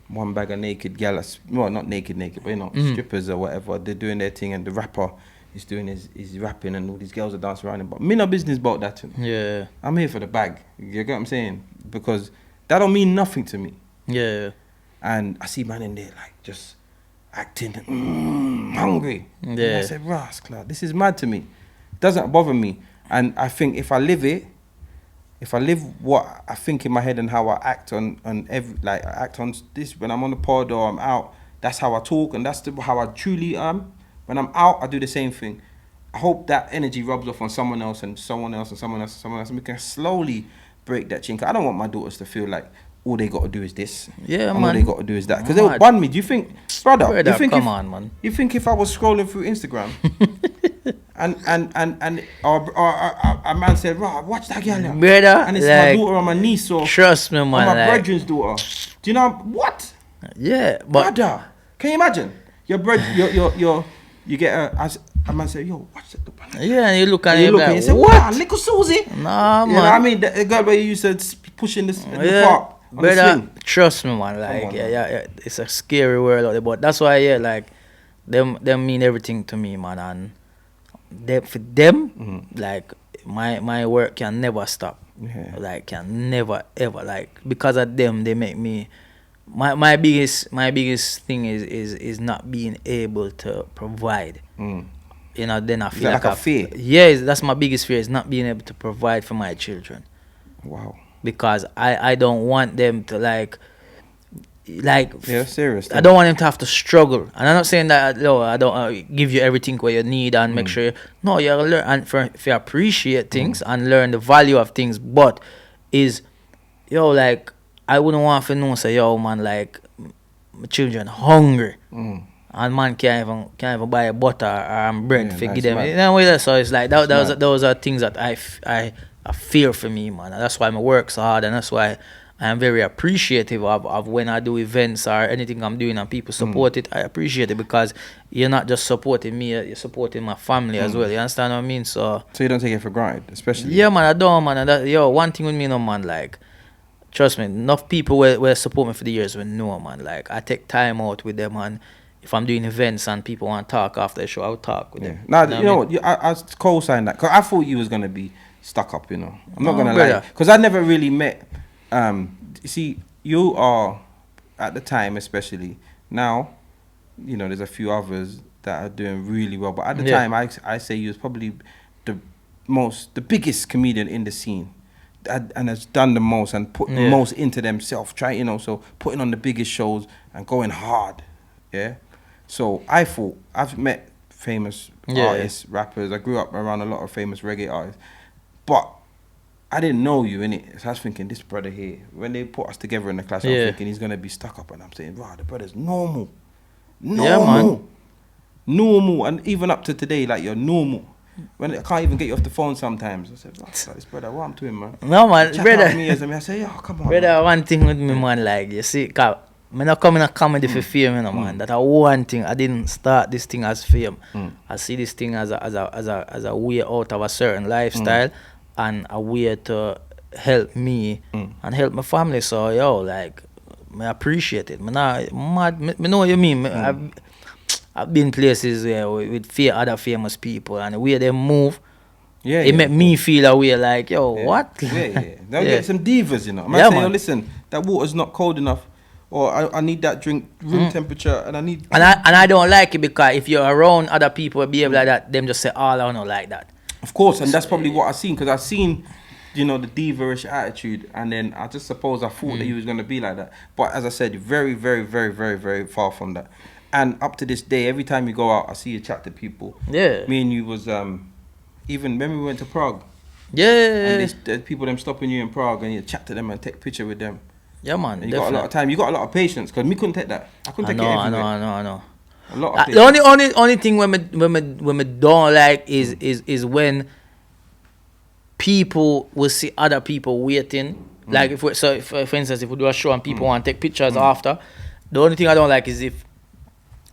one bag of naked gals, well, not naked, but you know, strippers or whatever, they're doing their thing, and the rapper is doing his rapping, and all these girls are dancing around him. But me no business about that to me. Yeah. I'm here for the bag. You get what I'm saying? Because that don't mean nothing to me. Yeah. And I see man in there like just acting hungry. And I Yeah. said, Rascal, this is mad to me. Doesn't bother me. And I think if I live it, if I live what I think in my head and how I act on every, like I act on this when I'm on the pod or I'm out, that's how I talk and that's how I truly am. When I'm out, I do the same thing. I hope that energy rubs off on someone else and someone else and someone else and someone else, and we can slowly break that chain. 'Cause I don't want my daughters to feel like all they got to do is this. Yeah, and man. all they got to do is that. Because they'll bun me. Do you think, brother, you think come on, man. You think if I was scrolling through Instagram and a man said, "Right, watch that girl now," brother, and it's like, my daughter or my niece or trust me, man, or my like, brethren's daughter. Do you know what? Yeah, but Brother, can you imagine your you get a man say, "Yo, watch that." yeah, and you look at And you it look like, and you say, what? "Wow, little Susie." Nah, You man. know what I mean? The girl where you used to push in this in the Yeah, park on the brother, swing. trust me, man. Like, on, yeah, it's a scary world out there, but that's why, yeah, like, them mean everything to me, man. And for them, like, my work can never stop. Yeah. Like, can never ever, like, because of them, they make me. My biggest thing is not being able to provide. You know, then I feel that like a fear? Yeah, that's my biggest fear, is not being able to provide for my children. Wow. Because I don't want them to like Yeah, serious. I don't want them to have to struggle. And I'm not saying that, no, I don't give you everything what you need and make sure no, you gotta learn and if you appreciate things and learn the value of things, but is like, I wouldn't want to know, say, yo, man, like, my children hungry and man can't even buy butter or bread to give them. mad. You know, so it's like those are things that I fear for me, man. And that's why I work so hard, and that's why I am very appreciative of when I do events or anything I'm doing and people support it. I appreciate it because you're not just supporting me, you're supporting my family as well. You understand what I mean? So you don't take it for granted, especially. yeah, man, I don't, man. And that, one thing with me, no, man, like, trust me, enough people will support me for the years will know, man. Like, I take time out with them, and if I'm doing events and people want to talk after the show, I'll talk with them. Now, you know what? I co-signed that because I thought you was going to be stuck up, you know. I'm not going to lie. Because I never really met... you see, you are, at the time especially, now, you know, there's a few others that are doing really well. But at the time, I say you was probably the biggest comedian in the scene. And has done the most and put the most into themselves. So putting on the biggest shows and going hard. Yeah. So I thought, I've met famous artists, rappers. I grew up around a lot of famous reggae artists. But I didn't know you, innit? So I was thinking, this brother here, when they put us together in the class, I was thinking he's going to be stuck up. And I'm saying, wow, the brother's normal. Yeah, man. Normal. And even up to today, like, you're normal. When I can't even get you off the phone sometimes. I said, wow, this brother, what I'm doing, man? No, man, brother. I say, oh, come on. Brother, man. one thing with me, man, like, you see, cause I'm not coming a comedy for fame, you know, man. That one thing. I didn't start this thing as fame. I see this thing as a way out of a certain lifestyle and a way to help me and help my family. So, yo, like, I appreciate it. I know what you mean. I've been places where with other famous people, and the way they move, it make me feel a way like, yo, what? They'll get some divas, you know. Man say, yo, listen, that water's not cold enough, or I need that drink room temperature, and I need. And I don't like it because if you're around other people behave like that, them just say, I don't like that. Of course, and that's probably what I've seen, because I've seen, you know, the diva-ish attitude, and then I just suppose I thought that you was going to be like that. But as I said, very, very, very, very, very far from that. And up to this day, every time you go out, I see you chat to people. Yeah. Me and you was, even when we went to Prague. Yeah. And there's people them stopping you in Prague, and you chat to them and take a picture with them. Yeah, man. And you got a lot of time. You got a lot of patience, because me couldn't take that. I couldn't take it everywhere. I know. A lot of patience. The only thing when me don't like is when people will see other people waiting. Like for instance, if we do a show and people want to take pictures after, the only thing I don't like is if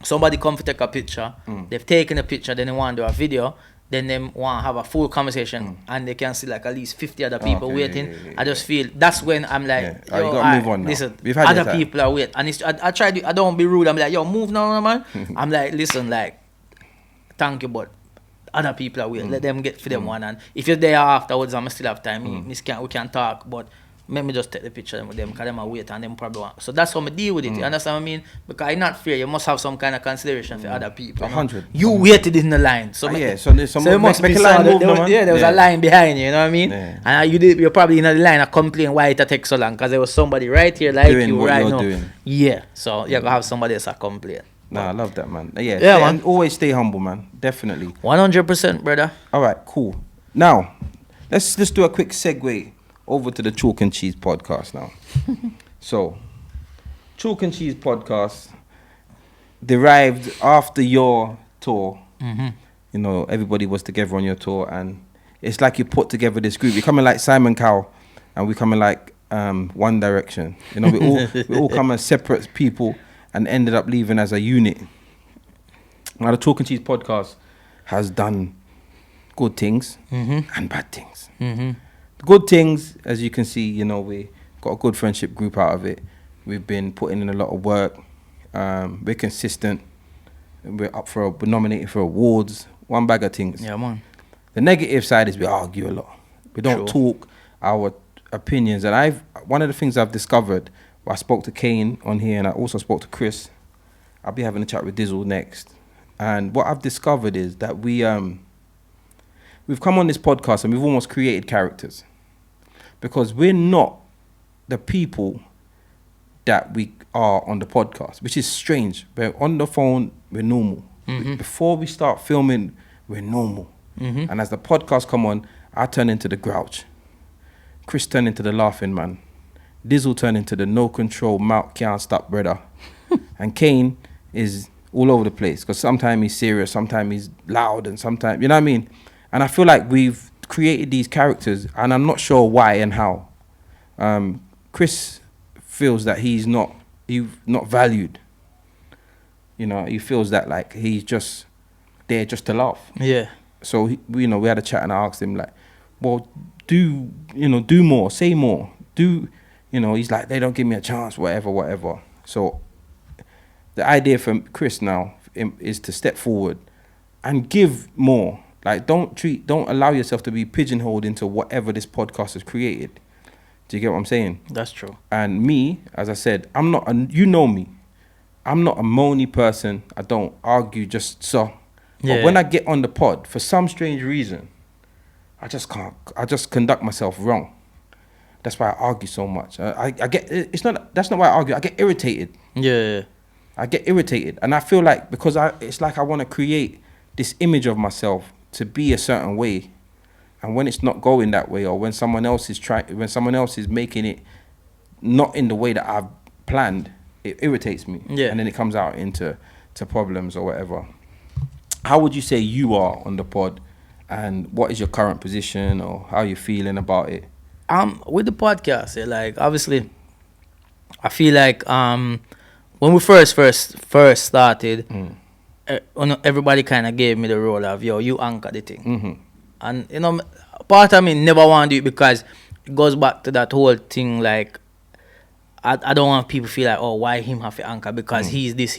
somebody come to take a picture, they've taken a picture, then they want to do a video, then they want to have a full conversation, and they can see like at least 50 other people waiting. I just feel that's when I'm like, yo, you gotta move on now. Listen, We've had other people are waiting, and I try to, I don't want to be rude. I'm like, yo, move now, man. I'm like, listen, like, thank you, but other people are waiting. Let them get for them one, and if you're there afterwards, I still have time. We can talk, but Let me just take the picture with them, because them are wait and them probably want. So that's how I deal with it. You understand what I mean? Because it's not fair. You must have some kind of consideration for other people. 100. You waited in the line. So So there's some so it must make be a line move, man. there was a line behind you know what I mean? Yeah. And you're probably in the line and complain why it takes so long, because there was somebody right here like Doing you what right you're now. doing. Yeah. So you're gonna have somebody else that complain. Nah, I love that, man. Yeah, Yeah, man. and always stay humble, man. Definitely. 100%, brother. All right, cool. Now, let's do a quick segue over to the Chalk and Cheese podcast now. So, Chalk and Cheese podcast derived after your tour. You know, everybody was together on your tour, and it's like you put together this group. You're coming like Simon Cowell, and we're coming like One Direction. You know, we all come as separate people and ended up leaving as a unit. Now, the Chalk and Cheese podcast has done good things and bad things. The good things, as you can see, you know, we got a good friendship group out of it. We've been putting in a lot of work. We're consistent. We're nominated for awards. One bag of things. Yeah, man. The negative side is we argue a lot. We don't talk our opinions. And one of the things I've discovered, I spoke to Kane on here, and I also spoke to Chris. I'll be having a chat with Dizzle next. And what I've discovered is that we've come on this podcast and we've almost created characters, because we're not the people that we are on the podcast, which is strange. But on the phone, we're normal. Before we start filming, we're normal. And as the podcast come on, I turn into the grouch. Chris turn into the laughing man. Dizzle turn into the no control, mouth can't stop brother. And Kane is all over the place, because sometimes he's serious, sometimes he's loud, and sometimes, you know what I mean? And I feel like we've created these characters, and I'm not sure why and how. Chris feels that he's not valued. You know, he feels that like he's just there just to laugh. Yeah. So we had a chat, and I asked him like, well, do more, say more, he's like, they don't give me a chance, whatever. So the idea for Chris now is to step forward and give more. Like, don't allow yourself to be pigeonholed into whatever this podcast has created. Do you get what I'm saying? That's true. And me, as I said, you know me. I'm not a moany person. I don't argue just so. Yeah. But when I get on the pod, for some strange reason, I just can't. I just conduct myself wrong. That's why I argue so much. I get. That's not why I argue. I get irritated. Yeah. I get irritated, and I feel like it's like I want to create this image of myself to be a certain way, and when it's not going that way, or when someone else is making it not in the way that I've planned, it irritates me. Yeah. And then it comes out into problems or whatever. How would you say you are on the pod, and what is your current position, or how you feeling about it? With the podcast, like obviously, I feel like when we first started, everybody kind of gave me the role of, yo, you anchor the thing. And part of me never want to do it, because it goes back to that whole thing, like I don't want people to feel like, oh, why him have to anchor, because he's this,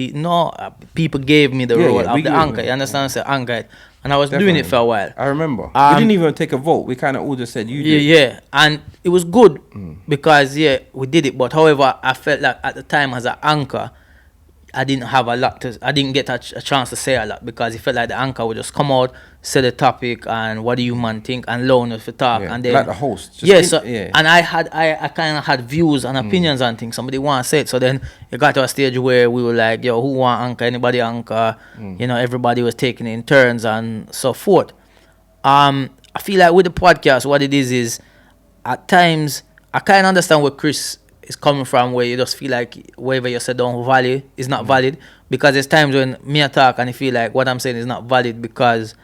people gave me the role of the anchor, you understand? So anchor it. And I was doing it for a while. I remember. We didn't even take a vote. We kind of all just said, you did. Yeah. And it was good because, we did it. But however, I felt like at the time as an anchor, I didn't get a chance to say a lot, because it felt like the anchor would just come out, say the topic, and what do you man think, and loan us to talk. Yeah, and then, like the host. And I kind of had views and opinions on things. Somebody want to say it. So then it got to a stage where we were like, yo, who want anchor? Anybody anchor? Everybody was taking it in turns and so forth. I feel like with the podcast, what it is at times, I kind of understand where Chris is coming from, where you just feel like whatever you said don't value is not valid, because there's times when me I talk and I feel like what I'm saying is not valid, because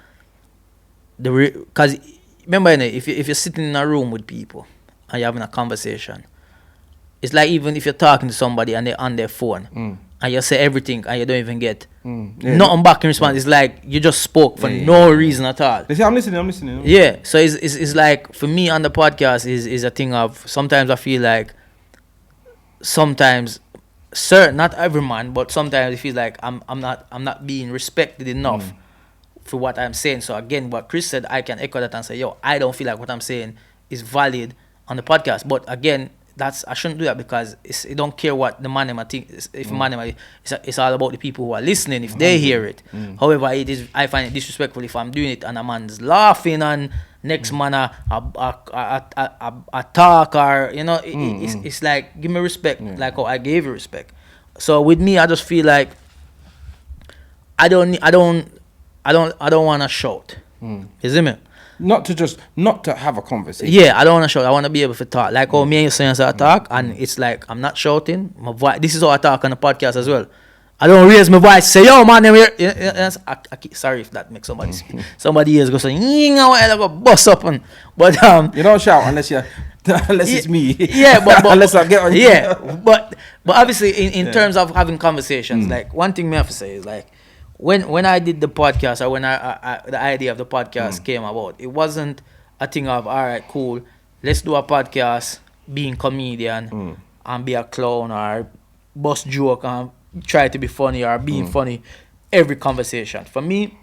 remember, if you're sitting in a room with people and you're having a conversation, it's like even if you're talking to somebody and they're on their phone and you say everything and you don't even get nothing back in response, it's like you just spoke for no reason at all. They say, I'm listening. Yeah, so it's like, for me on the podcast is a thing of, sometimes I feel like, not every man, but sometimes it feels like I'm not being respected enough for what I'm saying. So again, what Chris said, I can echo that and say, yo, I don't feel like what I'm saying is valid, on the podcast. But again, I shouldn't do that because it don't care what the man think. If man it's all about the people who are listening. If they hear it, however, I find it disrespectful if I'm doing it and a man's laughing and next man a talk or it's like give me respect like how I gave you respect. So with me, I just feel like I don't want to shout. You see me? Not to have a conversation. Yeah, I don't want to shout. I want to be able to talk. Like how me and you saying I talk, and it's like I'm not shouting. My voice. This is how I talk on the podcast as well. I don't raise my voice. Say, yo, man, sorry if that makes somebody else go saying, I go bust up but you don't shout unless it's me. Yeah, but unless I get on. Yeah, but obviously in terms of having conversations, like one thing me have to say is like when I did the podcast or when the idea of the podcast came about, it wasn't a thing of all right, cool, let's do a podcast, being comedian and be a clown or bust joke and try to be funny or being funny every conversation. For me,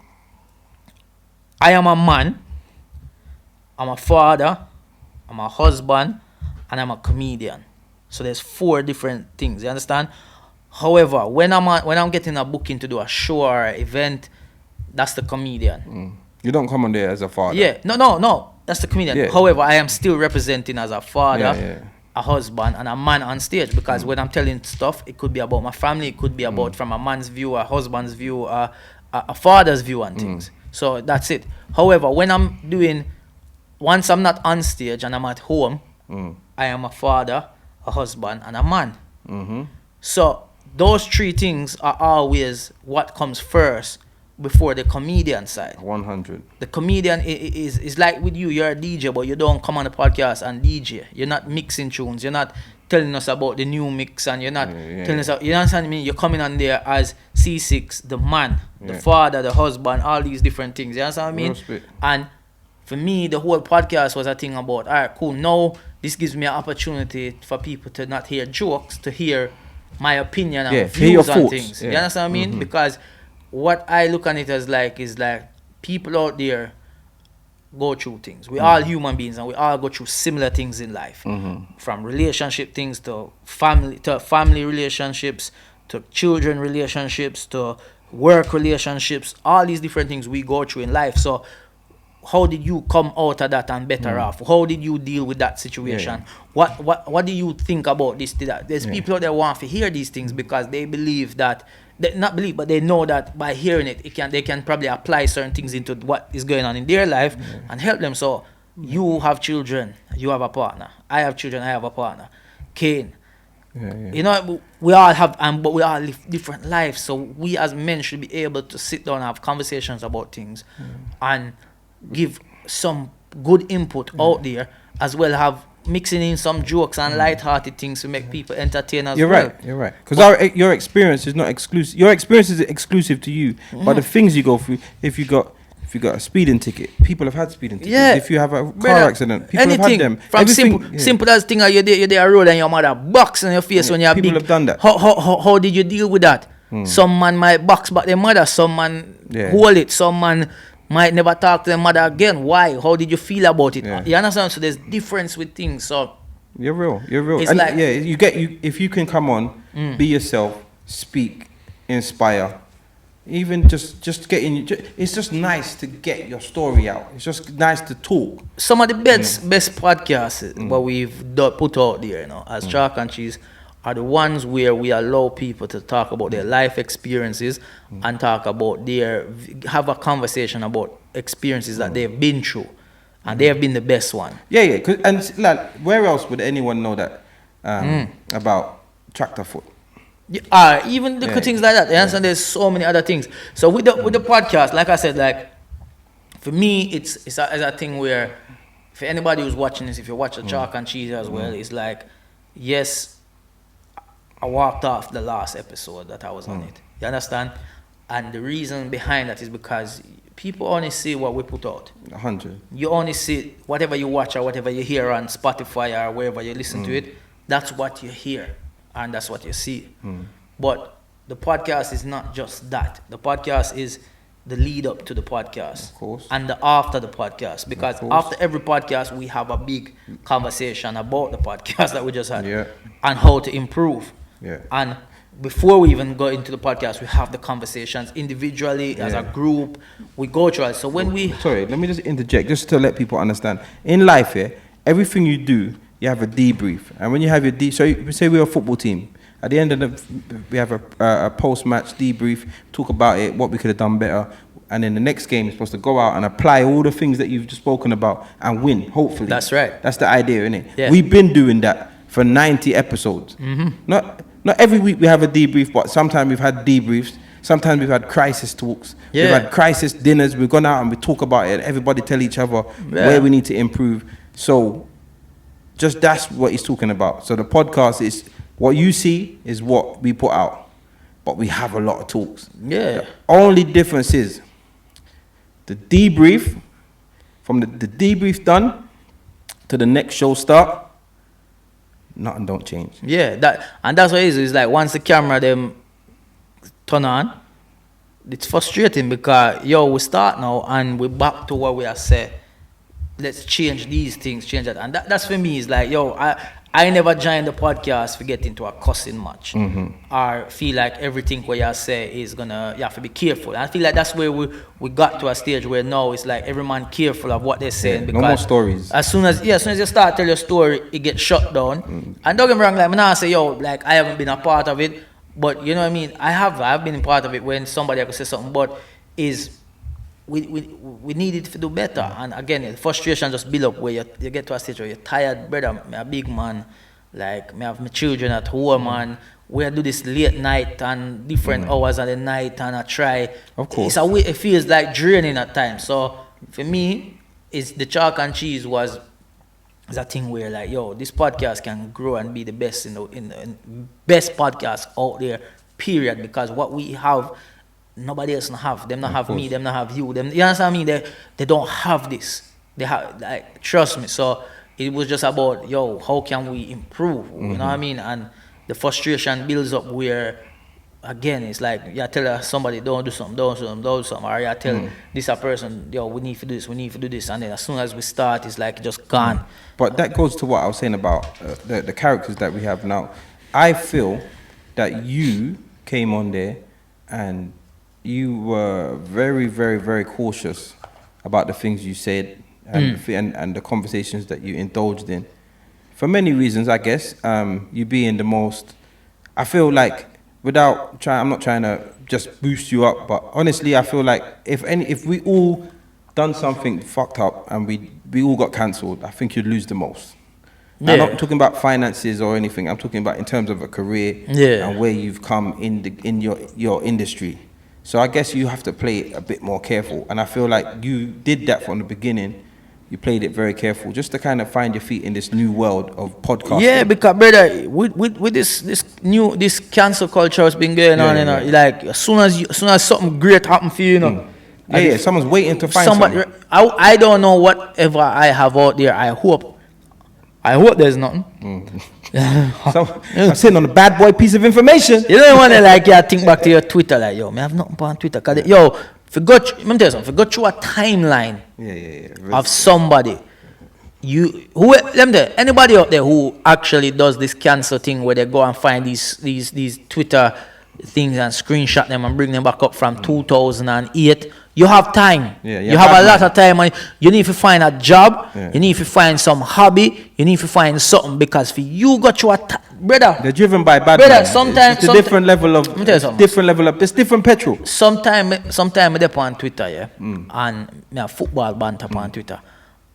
I am a man, I'm a father, I'm a husband, and I'm a comedian. So there's 4 different things. You understand? However, when I'm getting a booking to do a show or an event, that's the comedian. You don't come on there as a father. Yeah, no, that's the comedian. Yeah. However, I am still representing as a father, a husband, and a man on stage because when I'm telling stuff, it could be about my family, it could be about from a man's view, a husband's view, a father's view on things. So that's it. However, once I'm not on stage and I'm at home, I am a father, a husband, and a man. So those 3 things are always what comes first before the comedian side. 100. The comedian is like with you, you're a DJ, but you don't come on the podcast and DJ. You're not mixing tunes. You're not telling us about the new mix, and you're not telling us, you understand me? You're coming on there as C6, the man, the father, the husband, all these different things. You understand what I mean? And for me, the whole podcast was a thing about, all right, cool, now this gives me an opportunity for people to not hear jokes, to hear my opinion and views on things. You understand what I mean? Because what I look on it as like is like people out there go through things. We all human beings and we all go through similar things in life. From relationship things to family relationships, to children relationships, to work relationships, all these different things we go through in life. So how did you come out of that and better off? How did you deal with that situation? What do you think about this? There's people out there who want to hear these things because they believe that, but they know that by hearing it, they can probably apply certain things into what is going on in their life and help them. So you have children, you have a partner. I have children, I have a partner. Kane. You know, we all have, but we all live different lives. So we as men should be able to sit down and have conversations about things and give some good input out there, as well have mixing in some jokes and light-hearted things to make people entertain as well. You're right. Because your experience is not exclusive. Your experience is exclusive to you, but the things you go through, if you got a speeding ticket, people have had speeding tickets. Yeah. If you have a car accident, people have had them. From simple as thing, you're there a road and your mother box on your face when you're people big. have done that. How did you deal with that? Some man might box back their mother, some man hold it, some man might never talk to their mother again. Why? How did you feel about it? You understand? So there's difference with things. So you're real. It's and like if you can come on, be yourself, speak, inspire. Even just getting, it's just nice to get your story out. It's just nice to talk. Some of the best podcasts what we've put out there, as Chalk and Cheese, are the ones where we allow people to talk about their life experiences and talk about have a conversation about experiences that they've been through, and they have been the best one. Yeah. And like, where else would anyone know that about tractor foot? Even the things like that. You understand? There's so many other things. So with the podcast, like I said, like for me, it's a thing where for anybody who's watching this, if you watch the Chalk and Cheese as well, it's like, yes, I walked off the last episode that I was on it. You understand? And the reason behind that is because people only see what we put out. 100. You only see whatever you watch or whatever you hear on Spotify or wherever you listen to it. That's what you hear and that's what you see. But the podcast is not just that. The podcast is the lead up to the podcast, Of course. and the after the podcast, because course. after every podcast we have a big conversation about the podcast that we just had, Yeah. and how to improve. Yeah. And before we even go into the podcast, we have the conversations individually as a Yeah. group. We go through it. So when we Sorry, let me just interject, just to let people understand. In life, yeah, everything you do, you have a debrief. And when you have your so say we're a football team. At the end of we have a post-match debrief, talk about it, what we could have done better. And then the next game is supposed to go out and apply all the things that you've just spoken about and win, hopefully. That's right. That's the idea, isn't it? Yeah. We've been doing that for 90 episodes. Not every week we have a debrief, but sometimes we've had debriefs. Sometimes we've had crisis talks. Yeah. We've had crisis dinners. We've gone out and we talk about it. Everybody tell each other where we need to improve. So just that's what he's talking about. So the podcast is, what you see is what we put out. But we have a lot of talks. Yeah. The only difference is the debrief, from the debrief done to the next show start, nothing don't change. Yeah, that's what it is. It's like once the camera them turn on, it's frustrating because we start now and we're back to what we are said. Let's change these things, change that. And that's for me, is like, I never joined the podcast to get into a cussing match. Or feel like everything what you say is you have to be careful. And I feel like that's where we got to a stage where now it's like every man careful of what they're saying. No more stories. As soon as you start tell your story, it gets shut down. And don't get me wrong, like, I'm not say, like, I haven't been a part of it. But you know what I mean? I've been a part of it when somebody could say something, but we needed to do better. And again, the frustration just build up where you get to a stage where you're tired. Brother, I'm a big man, like, I have my children at home, and we do this late night and different hours of the night, and I try. Of course. It feels like draining at times. So for me, it's the chalk and cheese was a thing where, like, this podcast can grow and be the best in best podcast out there, period. Because what we have, nobody else not have. Them not have me, them not have you. Them, you understand me? They don't have this. They have, like, trust me. So it was just about, how can we improve? You know what I mean? And the frustration builds up where, again, it's like you tell somebody don't do something, or you tell this a person, we need to do this, and then as soon as we start, it's like just gone. But that goes to what I was saying about the characters that we have now. I feel that you came on there and you were very, very, very cautious about the things you said and the conversations that you indulged in. For many reasons, I guess. You being the most, I feel like, I'm not trying to just boost you up, but honestly, I feel like if we all done something fucked up and we all got cancelled, I think you'd lose the most. Yeah. I'm not talking about finances or anything. I'm talking about in terms of a career and where you've come in your industry. So I guess you have to play it a bit more careful. And I feel like you did that from the beginning. You played it very careful, just to kind of find your feet in this new world of podcasting. Yeah, because, brother, with this cancel culture has been going on, like as soon as something great happens for you, someone's waiting to find somebody. I don't know whatever I have out there. I hope there's nothing. I'm sitting on a bad boy piece of information. You don't want to think back to your Twitter, like, I have nothing on Twitter. Cause let me tell you something. If you go through a timeline of somebody, let me tell you, anybody out there who actually does this cancel thing where they go and find these Twitter things and screenshot them and bring them back up from 2008, you have time. You have a lot of time, and you need to find a job. You need to find some hobby. You need to find something, because for you got your brother. They're driven by bad. Brother, sometimes it's a different level of. It's different petrol. Sometime I dey on Twitter, and me have football banter on Twitter,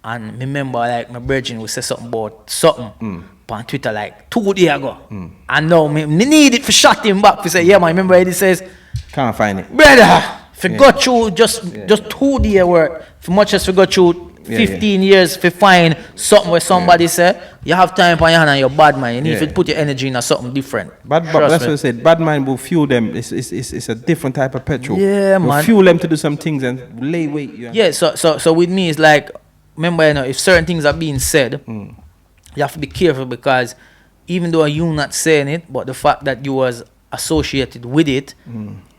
and remember, like, my brethren will say something about something on Twitter like 2 days ago, and now me need it for shut him back to say, man, remember it says, can't find it, brother. Forgot you just 2 days work. For much as forgot you 15 years to find something where somebody said, you have time on your hand and your bad mind. You need to put your energy into something different. That's what I said. Bad mind will fuel them. It's a different type of petrol. Yeah, man. Will fuel them to do some things and lay weight. Yeah. So with me, it's like, remember, if certain things are being said, you have to be careful, because even though you're not saying it, but the fact that you was associated with it,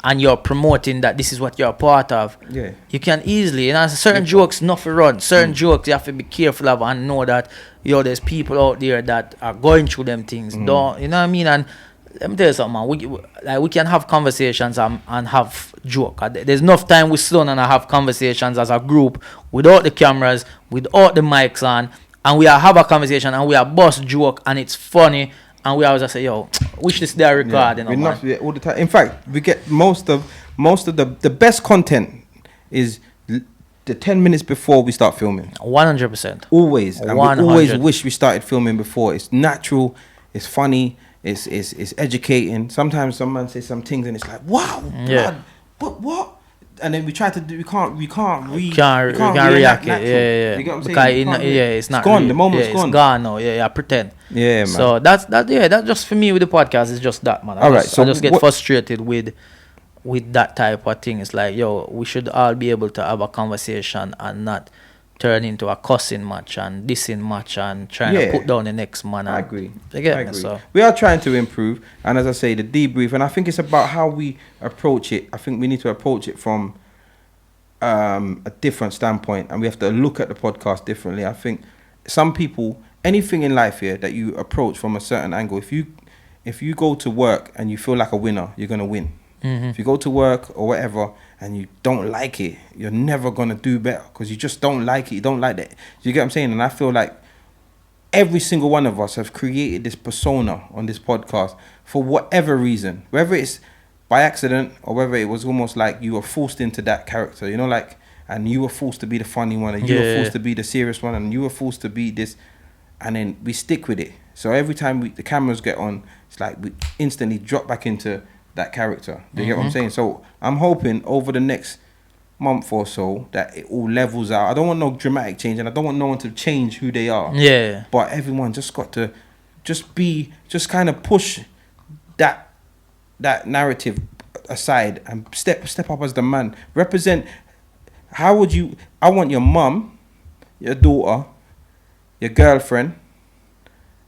and you're promoting that this is what you're a part of, you can easily, certain jokes not for run. Certain jokes you have to be careful of and know that there's people out there that are going through them things. Don't, you know what I mean? And let me tell you something, man. We can have conversations and have joke. There's enough time we sit down and have conversations as a group without the cameras, without the mics on, and we have a conversation and we are bust joke and it's funny, and we always just say, yo, wish this there record, we're not all the time. In fact, we get most of the best content is the 10 minutes before we start filming. 100%. Always. And 100. We always wish we started filming before. It's natural, it's funny, it's educating. Sometimes someone says some things and it's like, wow, blood, but what? And then we try to do. We can't react it. Yeah. You get what I'm saying? It's not. It's gone. Real. The moment's gone. It's gone now. Yeah. Pretend. Yeah, man. So that's just for me with the podcast. It's just that, man. I just get frustrated with that type of thing. It's like, yo, we should all be able to have a conversation and not turn into a cussing match and dissing match and trying to put down the next man. I agree. I agree. So we are trying to improve, and as I say, the debrief, and I think it's about how we approach it. I think we need to approach it from a different standpoint, and we have to look at the podcast differently. I think some people, anything in life here that you approach from a certain angle, if you go to work and you feel like a winner, you're gonna win. If you go to work or whatever and you don't like it, you're never gonna do better because you just don't like it. You don't like that. You get what I'm saying? And I feel like every single one of us have created this persona on this podcast for whatever reason, whether it's by accident or whether it was almost like you were forced into that character, you know, like, and you were forced to be the funny one, and you were forced to be the serious one, and you were forced to be this, and then we stick with it. So every time the cameras get on, it's like we instantly drop back into that character. Do you get what I'm saying? So I'm hoping over the next month or so that it all levels out. I don't want no dramatic change, and I don't want no one to change who they are. Yeah. But everyone just got to just kind of push that narrative aside and step up as the man. Represent. How would you? I want your mum, your daughter, your girlfriend,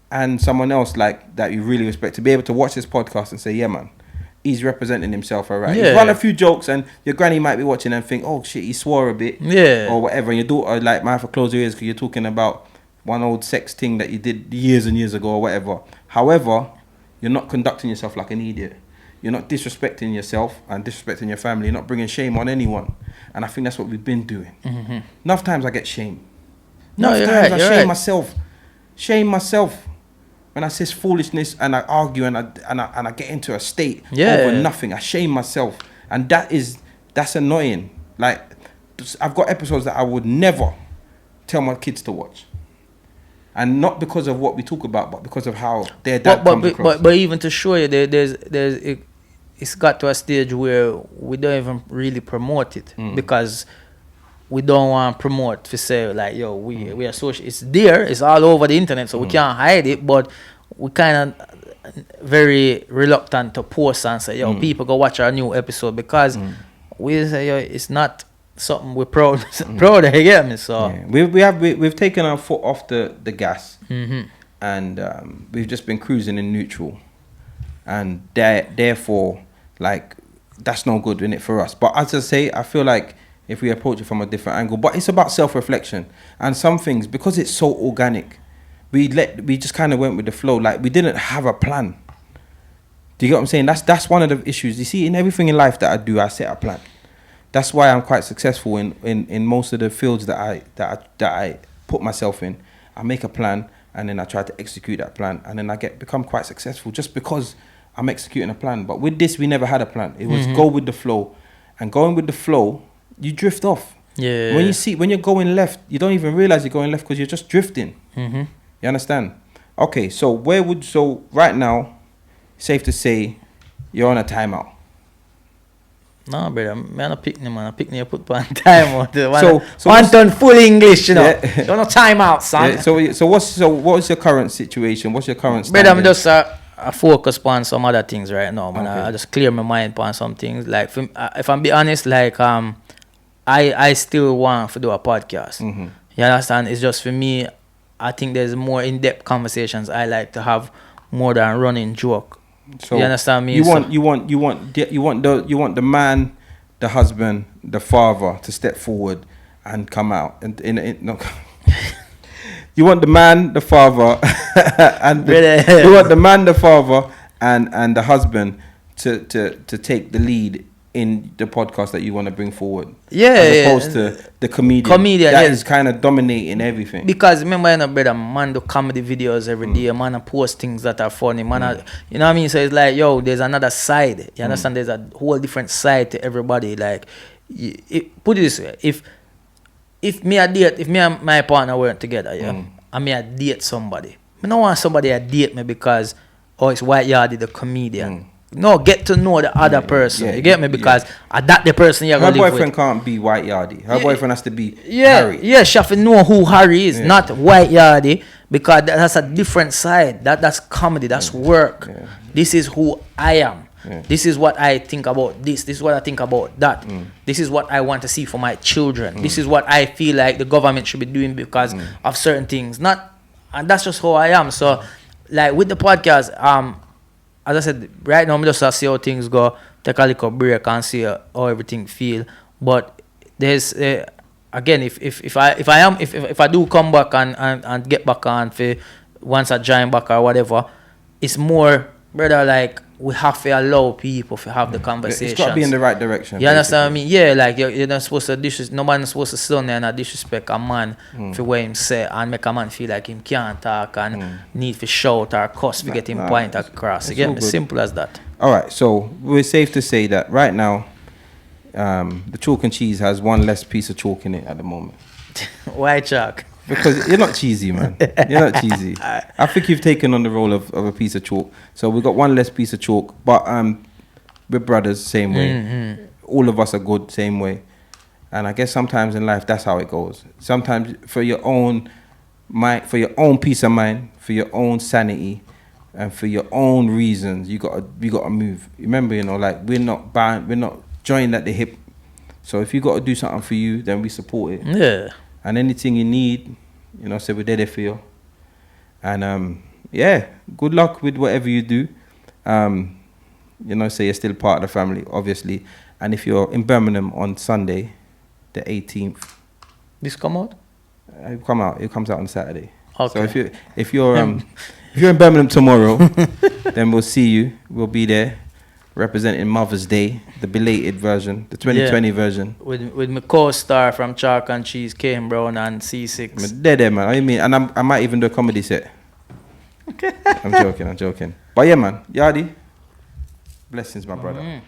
and someone else like that you really respect to be able to watch this podcast and say, yeah, man, he's representing himself, all right. He's run a few jokes, and your granny might be watching and think, oh shit, he swore a bit, or whatever. And your daughter like might have to close her ears because you're talking about one old sex thing that you did years and years ago or whatever. However, you're not conducting yourself like an idiot. You're not disrespecting yourself and disrespecting your family. You're not bringing shame on anyone. And I think that's what we've been doing. Enough times I get shame. Shame myself when I say foolishness and I argue and I get into a state over nothing. I shame myself, and that's annoying. Like, I've got episodes that I would never tell my kids to watch, and not because of what we talk about, but because of how their dad comes across. But even to show you, it's got to a stage where we don't even really promote it because we don't want to promote to say like, yo, we are social. It's there, it's all over the internet, so we can't hide it, but we kind of very reluctant to post and say, yo, people go watch our new episode, because we say, yo, it's not something we're proud of, you get me? So we've taken our foot off the gas, and we've just been cruising in neutral, and therefore, like, that's no good in it for us. But as I say, I feel like if we approach it from a different angle, but it's about self-reflection, and some things, because it's so organic, we just kind of went with the flow. Like, we didn't have a plan. Do you get what I'm saying? That's one of the issues. You see, in everything in life that I do, I set a plan. That's why I'm quite successful in most of the fields that I put myself in. I make a plan, and then I try to execute that plan, and then I become quite successful just because I'm executing a plan. But with this, we never had a plan. It was go with the flow, and going with the flow, you drift off. Yeah. When you're going left, you don't even realize you're going left because you're just drifting. You understand? Okay, so right now, safe to say, you're on a timeout. No, brother, man, I pick me, man. I pick me, I put on timeout. So one done full English, you know. You're on a timeout, son. Yeah, so what's your current situation? What's your current standing? Brother, I'm just I focus on some other things right now, man. Okay. I just clear my mind on some things. Like, if I'm be honest, like, I still want to do a podcast. You understand? It's just for me, I think there's more in-depth conversations I like to have more than running joke So you understand me? You want the man, the husband, the father to step forward and come out and no. You want the man, the father, and you want the man, the father, and the husband to take the lead in the podcast that you want to bring forward. Yeah, as opposed to the comedian that is kind of dominating everything. Because remember, brother, man do comedy videos every day. Man I post things that are funny. Man, you know what I mean? So it's like, yo, there's another side. You understand? There's a whole different side to everybody. Like, put it this way: if me and my partner weren't together, and me I date somebody, I don't want somebody to date me because it's White Yardie the comedian. No, get to know the other person. You get me? Because that the person you're going to live with. Her boyfriend can't be White Yardie. Her boyfriend has to be Harry. Yeah, she have to know who Harry is, not White Yardie, because that's a different side. That's comedy. That's work. Yeah. This is who I am. Yeah. This is what I think about this. This is what I think about that. This is what I want to see for my children. This is what I feel like the government should be doing because of certain things. And that's just how I am. So, like with the podcast, as I said, right now I'm just see how things go, take a little break and see how everything feel. But there's again, if I do come back and get back on for once I join back or whatever, it's more, brother, like we have to allow people to have the conversation. It's got to be in the right direction. You understand what I mean? Yeah, like you're not supposed to nobody's supposed to sit down there and disrespect a man for what him say and make a man feel like him can't talk and need to shout or cuss to get him point across. You get me? Simple as that. All right, so we're safe to say that right now, the chalk and cheese has one less piece of chalk in it at the moment. Why chalk? Because you're not cheesy, man. You're not cheesy. I think you've taken on the role of a piece of chalk. So we've got one less piece of chalk, but we're brothers, same way. All of us are good, same way. And I guess sometimes in life, that's how it goes. Sometimes for your own mind, for your own peace of mind, for your own sanity, and for your own reasons, you gotta move. Remember, like we're not bound, we're not joined at the hip. So if you got to do something for you, then we support it. Yeah. And anything you need, so we're there for you. And good luck with whatever you do. So you're still part of the family, obviously. And if you're in Birmingham on Sunday, the 18th, this come out? It comes out on Saturday. Okay. So if you're in Birmingham tomorrow, then we'll see you. We'll be there representing Mother's Day, the belated version, the 2020 version. With my co-star from Chalk and Cheese, Kane Brown and C6. I'm there, man. I mean, and I might even do a comedy set. Okay. I'm joking. But yeah, man. Yardie, blessings, my brother.